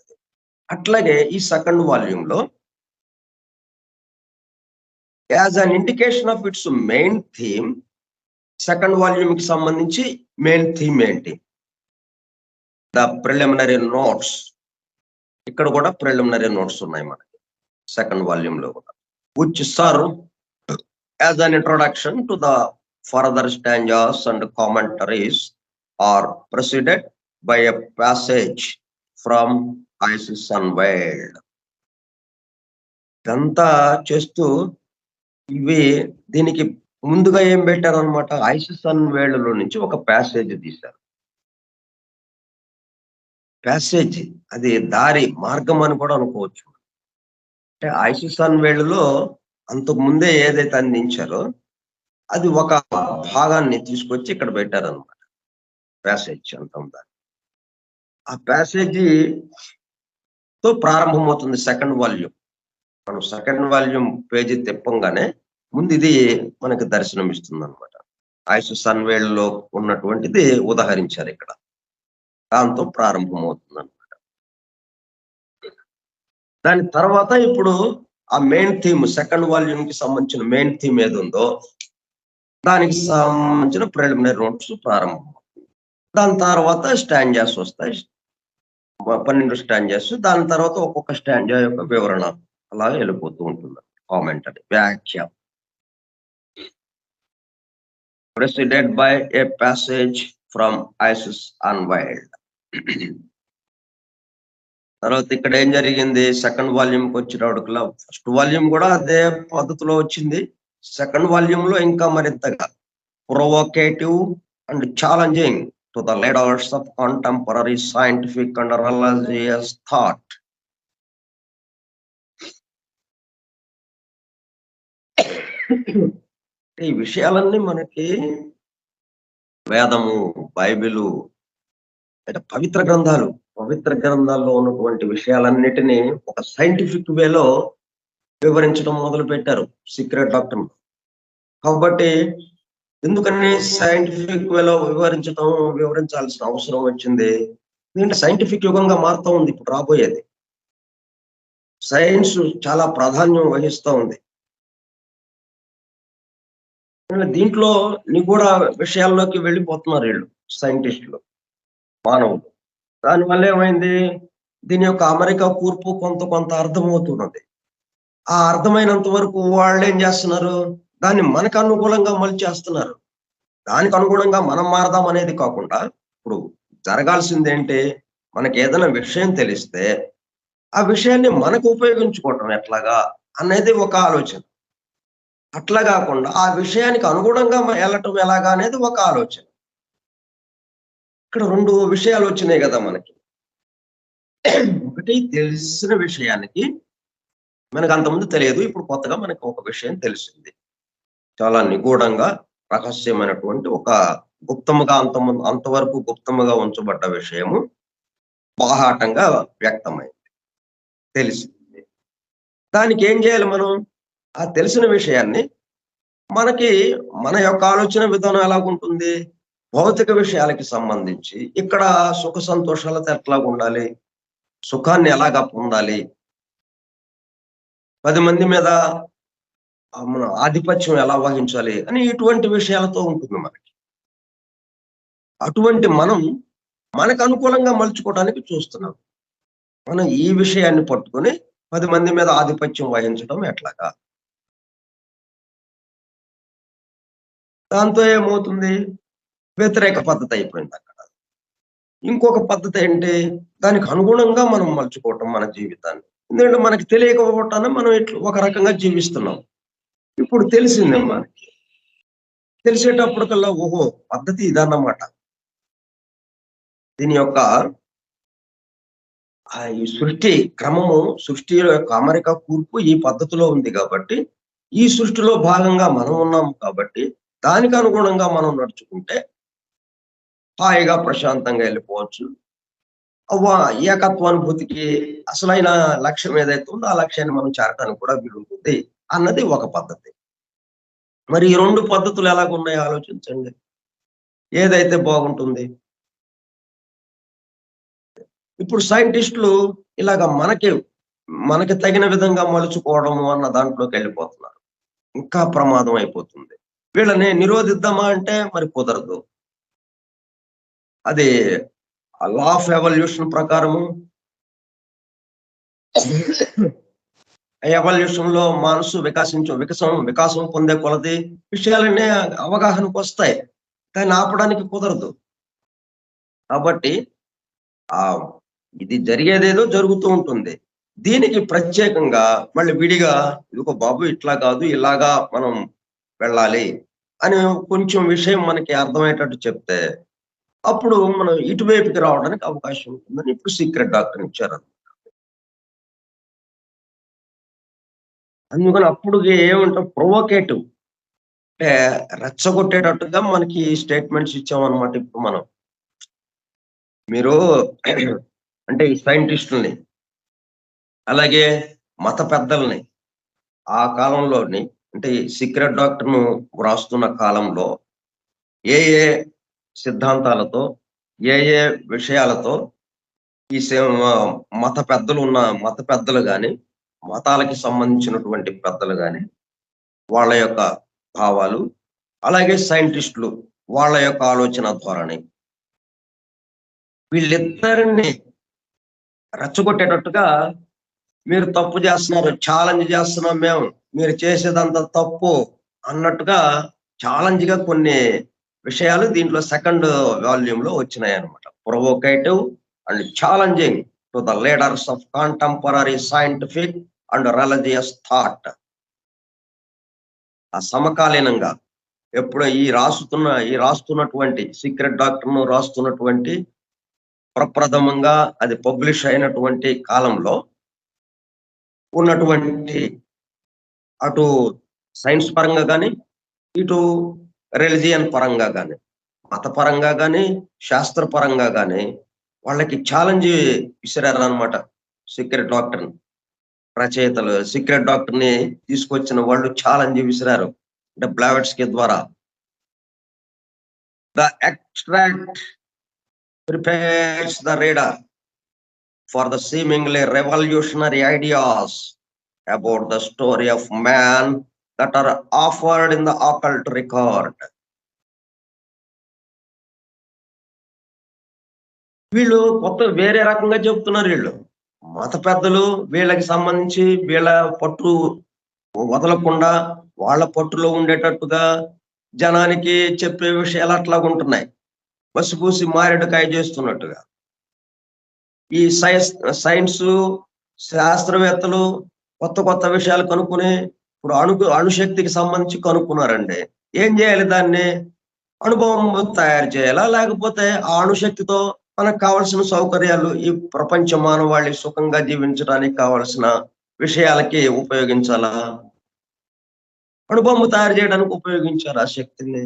అట్లాగే ఈ సెకండ్ వాల్యూమ్ లో as an indication of it's main theme, second volume కి సంబంధించి మెయిన్ థీమ్ ఏంటి? The preliminary notes. ఇక్కడ కూడా ప్రిలిమినరీ నోట్స్ ఉన్నాయి మనకి సెకండ్ వాల్యూమ్ లో కూడా. Which serve as an introduction to the further stanzas and commentaries are preceded by a passage from Isis Unveiled. ఇదంతా చేస్తూ ఇవి దీనికి ముందుగా ఏం పెట్టారనమాట? ఐసిస్ అన్వైల్డ్ లో నుంచి ఒక ప్యాసేజ్ తీశారు. ప్యాసేజ్ అది దారి, మార్గం అని కూడా అనుకోవచ్చు. అంటే ఐసిస్ అన్వైల్డ్ లో అంతకు ముందే ఏదైతే అందించారో అది ఒక భాగాన్ని తీసుకొచ్చి ఇక్కడ పెట్టారనమాట. ప్యాసేజ్ అంత ఉందా. ఆ ప్యాసేజీ తో ప్రారంభమవుతుంది సెకండ్ వాల్యూమ్. మనం సెకండ్ వాల్యూమ్ పేజీ తిప్పంగానే ముందు ఇది మనకి దర్శనం ఇస్తుంది అనమాట. ఐసిస్ అన్వైల్డ్ లో ఉన్నటువంటిది ఉదహరించారు ఇక్కడ. దాంతో ప్రారంభమవుతుంది అనమాట. దాని తర్వాత ఇప్పుడు ఆ మెయిన్ థీమ్, సెకండ్ వాల్యూమ్ కి సంబంధించిన మెయిన్ థీమ్ ఏది ఉందో దానికి సంబంధించిన ప్రిలిమినరీ నోట్స్ ప్రారంభం. దాని తర్వాత స్టాంజాస్ వస్తాయి. 12 స్టాంజాస్. దాని తర్వాత ఒక్కొక్క స్టాంజా యొక్క వివరణ అలా వెళ్ళిపోతూ ఉంటుంది. కామెంటరీ, వ్యాఖ్య. Preceded by a passage from Isis Unveiled. తర్వాత ఇక్కడ ఏం జరిగింది? సెకండ్ వాల్యూమ్ కి వచ్చినప్పటికల్లా ఫస్ట్ వాల్యూమ్ కూడా అదే పద్ధతిలో వచ్చింది. సెకండ్ వాల్యూమ్ లో ఇంకా మరింతగా provocative and challenging to the leaders of contemporary scientific and religious thought. ఈ విషయాలన్నీ మనకి వేదము, బైబిలు అంటే పవిత్ర గ్రంథాల్లో ఉన్నటువంటి విషయాలన్నిటినీ ఒక సైంటిఫిక్ వేలో వివరించడం మొదలు పెట్టారు సీక్రెట్ డాక్టర్. కాబట్టి ఎందుకని సైంటిఫిక్ వేలో వివరించాల్సిన అవసరం వచ్చింది? ఎందుకంటే సైంటిఫిక్ యుగంగా మారుతూ ఉంది ఇప్పుడు రాబోయేది. సైన్స్ చాలా ప్రాధాన్యం వహిస్తూ ఉంది. దీంట్లో నిగూఢ విషయాల్లోకి వెళ్ళిపోతున్నారు వీళ్ళు సైంటిస్టులు, మానవులు. దానివల్ల ఏమైంది? దీని యొక్క అమెరికా కూర్పు కొంత అర్థమవుతున్నది. ఆ అర్థమైనంత వరకు వాళ్ళు ఏం చేస్తున్నారు? దాన్ని మనకు అనుకూలంగా మలిచేస్తున్నారు. దానికి అనుగుణంగా మనం మారదాం అనేది కాకుండా, ఇప్పుడు జరగాల్సిందేంటి? మనకేదైనా విషయం తెలిస్తే, ఆ విషయాన్ని మనకు ఉపయోగించుకోవటం ఎట్లాగా? అనేది ఒక ఆలోచన. అట్లా గాకుండా, ఆ విషయానికి అనుగుణంగా ఎళ్ళటం ఎలాగా అనేది ఒక ఆలోచన. ఇక్కడ 2 విషయాలొచ్చినాయి గదా మనకి. ఒకటి తెలిసిన విషయానికి మనకంతకుముందు తెలియదు. ఇప్పుడు కొత్తగా మనకు ఒక విషయం తెలిసింది. చాలా నిగూఢంగా, రహస్యమైనటువంటి ఒక గుప్తముగా అంతవరకు గుప్తముగా ఉంచబడ్డ విషయము బాహాటంగా వ్యక్తమైంది. తెలిసింది. దానికేం జేయాలి మనం? ఆ తెలిసిన విషయాన్ని మనకి మన యొక్క ఆలోచన విధానం ఎలాగుంటుంది? భౌతిక విషయాలకి సంబంధించి ఇక్కడ సుఖ సంతోషాలతో ఎట్లాగుండాలి? సుఖాన్ని ఎలాగా పొందాలి? 10 మంది మీద మన ఆధిపత్యం ఎలా వహించాలి? అని ఇటువంటి విషయాలతో ఉంటుంది మనకి. అటువంటి మనం మనకు అనుకూలంగా మలుచుకోవడానికి చూస్తున్నాం. మనం ఈ విషయాన్ని పట్టుకొని 10 మంది మీద ఆధిపత్యం వహించడం ఎట్లాగా? దాంతో ఏమవుతుంది? వ్యతిరేక పద్ధతి అయిపోయిందక్కడ. ఇంకొక పద్ధతేంటి? దానికి అనుగుణంగా మనం మలుచుకోవటం మన జీవితాన్ని. ఎందుకంటే మనకి తెలియకపోవటాన మనం ఒక రకంగా జీవిస్తున్నాం. ఇప్పుడు తెలిసింది మనకి. తెలిసేటప్పటికల్లా ఓహో! పద్ధతి ఇదన్నమాట. దీని యొక్క ఈ సృష్టి క్రమము, సృష్టిలో యొక్క అమరిక, కూర్పు ఈ పద్ధతిలో ఉంది గాబట్టి, ఈ సృష్టిలో భాగంగా మనం ఉన్నాం కాబట్టి, దానికి అనుగుణంగా మనం నడుచుకుంటే హాయిగా ప్రశాంతంగా ఎళ్ళిపోవచ్చు. ఏకత్వానుభూతికి అసలైన లక్ష్యం ఏదైతే ఉందో, ఆ లక్ష్యాన్ని మనం చేరటానికి కూడా వీలుంటుంది అన్నది ఒక పద్ధతి. మరి ఈ 2 పద్ధతులు ఎలాగున్నాయో ఆలోచించండి. ఏదైతే బాగుంటుంది? ఇప్పుడు సైంటిస్టులు ఇలాగ మనకి తగిన విధంగా మలుచుకోవడము అన్న దాంట్లోకెళ్ళిపోతున్నారు. ఇంకా ప్రమాదం అయిపోతుంది. వీళ్ళని నిరోధిద్దామా అంటే మరి కుదరదు. అది లా ఆఫ్ ఎవల్యూషన్ ప్రకారము ఎవల్యూషన్‌లో మనసు వికాసం పొందే కొలది విషయాలన్నీ అవగాహనకొస్తాయి. దాన్ని ఆపడానికి కుదరదు. కాబట్టి ఆహ్, ఇది జరిగేదేదో జరుగుతూ ఉంటుంది. దీనికి ప్రత్యేకంగా మళ్ళీ విడిగా ఇదిగో బాబు ఇట్లా కాదు, ఇలాగా మనం వెళ్ళాలి అని కొంచెం విషయం మనకి అర్థమయ్యేటట్టు చెప్తే, అప్పుడు మనం ఇటువైపుకి రావడానికి అవకాశం ఉంటుందని ఇప్పుడు సీక్రెట్ డాక్టర్ ఇచ్చారు. అందుకని అప్పుడు ఏమంటాం ప్రొవోకేటివ్ అంటే రెచ్చగొట్టేటట్టుగా మనకి స్టేట్మెంట్స్ ఇచ్చామన్నమాట ఇప్పుడు మనం. మీరు అంటే ఈ సైంటిస్టుల్ని, అలాగే మత పెద్దల్ని ఆ కాలంలోని అంటే ఈ సీక్రెట్ డాక్టర్‌ను వ్రాస్తున్న కాలంలో ఏ ఏ సిద్ధాంతాలతో, ఏ ఏ విషయాలతో ఈ మత పెద్దలు గాని, మతాలకి సంబంధించినటువంటి పెద్దలు గాని, వాళ్ళ యొక్క భావాలు, అలాగే సైంటిస్టులు వాళ్ళ యొక్క ఆలోచన ధోరణి. వీళ్ళిద్దరిని రెచ్చగొట్టేటట్టుగా మీరు తప్పు చేస్తున్నారు. ఛాలెంజ్ చేస్తున్నాం మేము. మీరు చేసేదంతా తప్పు అన్నట్టుగా ఛాలెంజ్‌గా కొన్ని విషయాలు దీంట్లో సెకండ్ వాల్యూమ్‌లో వచ్చినాయన్నమాట. Provocative and challenging to the leaders of contemporary scientific and religious thought. ఆ సమకాలీనంగా ఎప్పుడో ఈ రాస్తున్నటువంటి సీక్రెట్ డాక్టర్‌ను రాస్తున్నటువంటి ప్రప్రథమంగా అది పబ్లిష్ అయినటువంటి కాలంలో ఉన్నటువంటి అటు సైన్స్ పరంగా గాని, ఇటు రిలిజియన్ పరంగా గాని, మతపరంగా గాని, శాస్త్ర పరంగా గాని వాళ్ళకి ఛాలెంజ్ విసిరారనమాట. సీక్రెట్ డాక్టర్‌ని. రచయితలు సీక్రెట్ డాక్టర్‌ని తీసుకొచ్చిన వాళ్ళు ఛాలెంజ్ విసిరారు. అంటే బ్లావెట్స్‌కి ద్వారా. The extract prepares the reader for the seemingly revolutionary ideas about the story of man that are offered in the occult record. వీళ్ళు కొత్త వేరే రకంగా చెప్తున్నారు వీళ్ళు. మత పెద్దలు వీళ్ళకి సంబంధించి వీళ్ళ పట్టు వదలకుండా వాళ్ళ పట్టులో ఉండేటట్టుగా జనానికి చెప్పే విషయాలు అట్లాగుంటున్నాయి. బసిపూసి మారేడుకాయ చేస్తున్నట్టుగా. ఈ సైన్స్ శాస్త్రవేత్తలు కొత్త విషయాలు కనుక్కుని ఇప్పుడు అణుశక్తికి సంబంధించి కనుక్కున్నారండి. ఏం చేయాలి? దాన్ని అణుబాంబు తయారు చేయాలా, లేకపోతే ఆ అణుశక్తితో మనకు కావాల్సిన సౌకర్యాలు, ఈ ప్రపంచ మానవాళి సుఖంగా జీవించడానికి కావాల్సిన విషయాలకి ఉపయోగించాలా? అణుబాంబు తయారు చేయడానికి ఉపయోగించారు ఆ శక్తిని.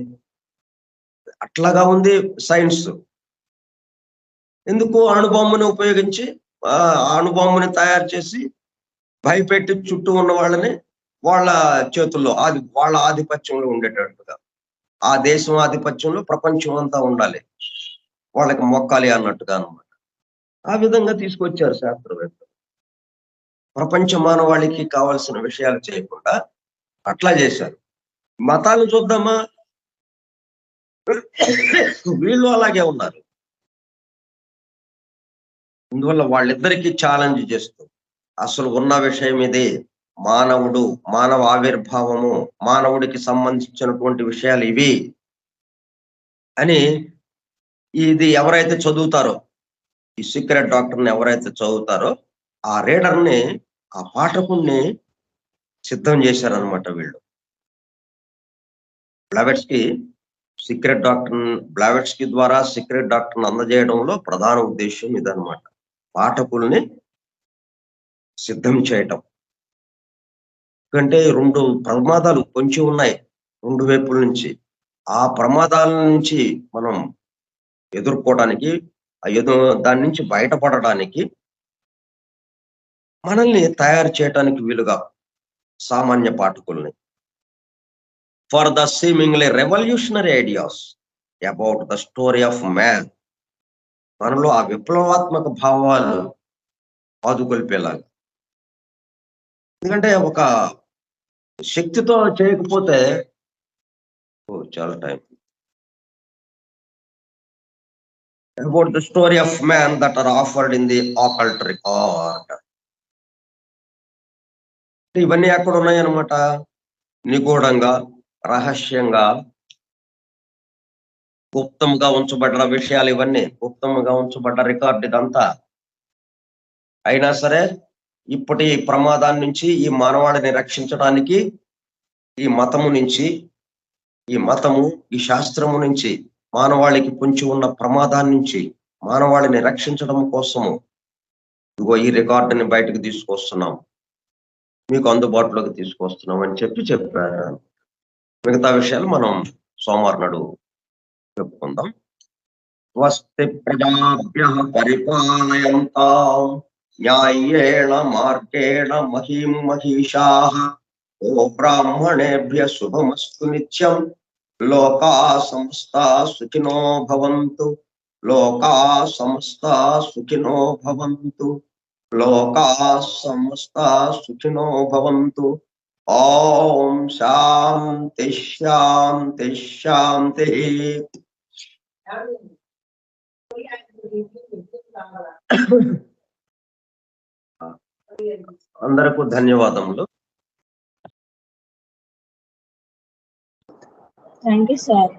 అట్లాగా ఉంది సైన్స్. ఎందుకు అణుబాంబుని ఉపయోగించి అణుబాంబుని తయారు చేసి భయపెట్టి చుట్టూ ఉన్న వాళ్ళని వాళ్ళ చేతుల్లో వాళ్ళ ఆధిపత్యంలో ఉండేటట్టుగా, ఆ దేశం ఆధిపత్యంలో ప్రపంచం అంతా ఉండాలి, వాళ్ళకి మొక్కాలి అన్నట్టుగా అనమాట. ఆ విధంగా తీసుకొచ్చారు శాస్త్రవేత్తలు. ప్రపంచ మానవాళికి కావాల్సిన విషయాలు చేయకుండా అట్లా చేశారు. మతాలను చూద్దామా, వీళ్ళు అలాగే ఉన్నారు. అందువల్ల వాళ్ళిద్దరికీ ఛాలెంజ్ చేస్తూ, అసలు ఉన్న విషయం ఇదే, మానవ ఆవిర్భావము, మానవుడికి సంబంధించినటువంటి విషయాలు ఇవి అని. ఇది ఎవరైతే చదువుతారో, ఈ సీక్రెట్ డాక్టర్ని ఎవరైతే చదువుతారో, ఆ రీడర్ని, ఆ పాఠకుణ్ణి సిద్ధం చేశారనమాట వీళ్ళు. బ్లావెట్స్కి ద్వారా సీక్రెట్ డాక్టర్ని అందజేయడంలో ప్రధాన ఉద్దేశం ఇదనమాట. పాఠకుల్ని సిద్ధం చేయటం. ఎందుకంటే 2 ప్రమాదాలు పొంచి ఉన్నాయి 2 వైపుల నుంచి. ఆ ప్రమాదాల నుంచి మనం ఎదుర్కోవడానికి, దాని నుంచి బయటపడడానికి, మనల్ని తయారు చేయటానికి వీలుగా సామాన్య పాఠకుల్ని, for the seemingly revolutionary ideas about the story of man, మనలో ఆ విప్లవాత్మక భావాలు పాదుకొల్పేలాగా. ఎందుకంటే ఒక శక్తితో చేయకపోతే చాలా time. About the story of man that are offered in the occult record. ఇవన్నీ ఎక్కడ ఉన్నాయన్నమాట? నిగూఢంగా, రహస్యంగా, గుప్తంగా ఉంచబడ్డ విషయాలు ఇవన్నీ. గుప్తంగా ఉంచబడ్డ రికార్డు ఇదంతా. అయినా సరే ఇప్పటి ప్రమాదాన్ని నుంచి ఈ మానవాళిని రక్షించడానికి ఈ శాస్త్రము నుంచి మానవాళికి పొంచి ఉన్న ప్రమాదాన్ని నుంచి మానవాళిని రక్షించడం కోసము ఇదిగో ఈ రికార్డుని బయటకు తీసుకొస్తున్నాం, మీకు అందుబాటులోకి తీసుకొస్తున్నాం అని చెప్పారు. మిగతా విషయాలు మనం సోమవారం నాడు చెప్పుకుందాం. స్వస్తి ప్రజాభ్యః పరిపాలయంతాం న్యాయేణ మార్గేణ మహీం మహిషాః ఓ బ్రాహ్మణేభ్యః శుభమస్తు నిత్యం. లోకా సమస్తా సుఖినో భవంతు. లోకా సమస్తా సుఖినో భవంతు. లోకా సమస్తా సుఖినో భవంతు. ఓం శాంతి శాంతి శాంతి. అందరికీ ధన్యవాదములు. Thank you sir.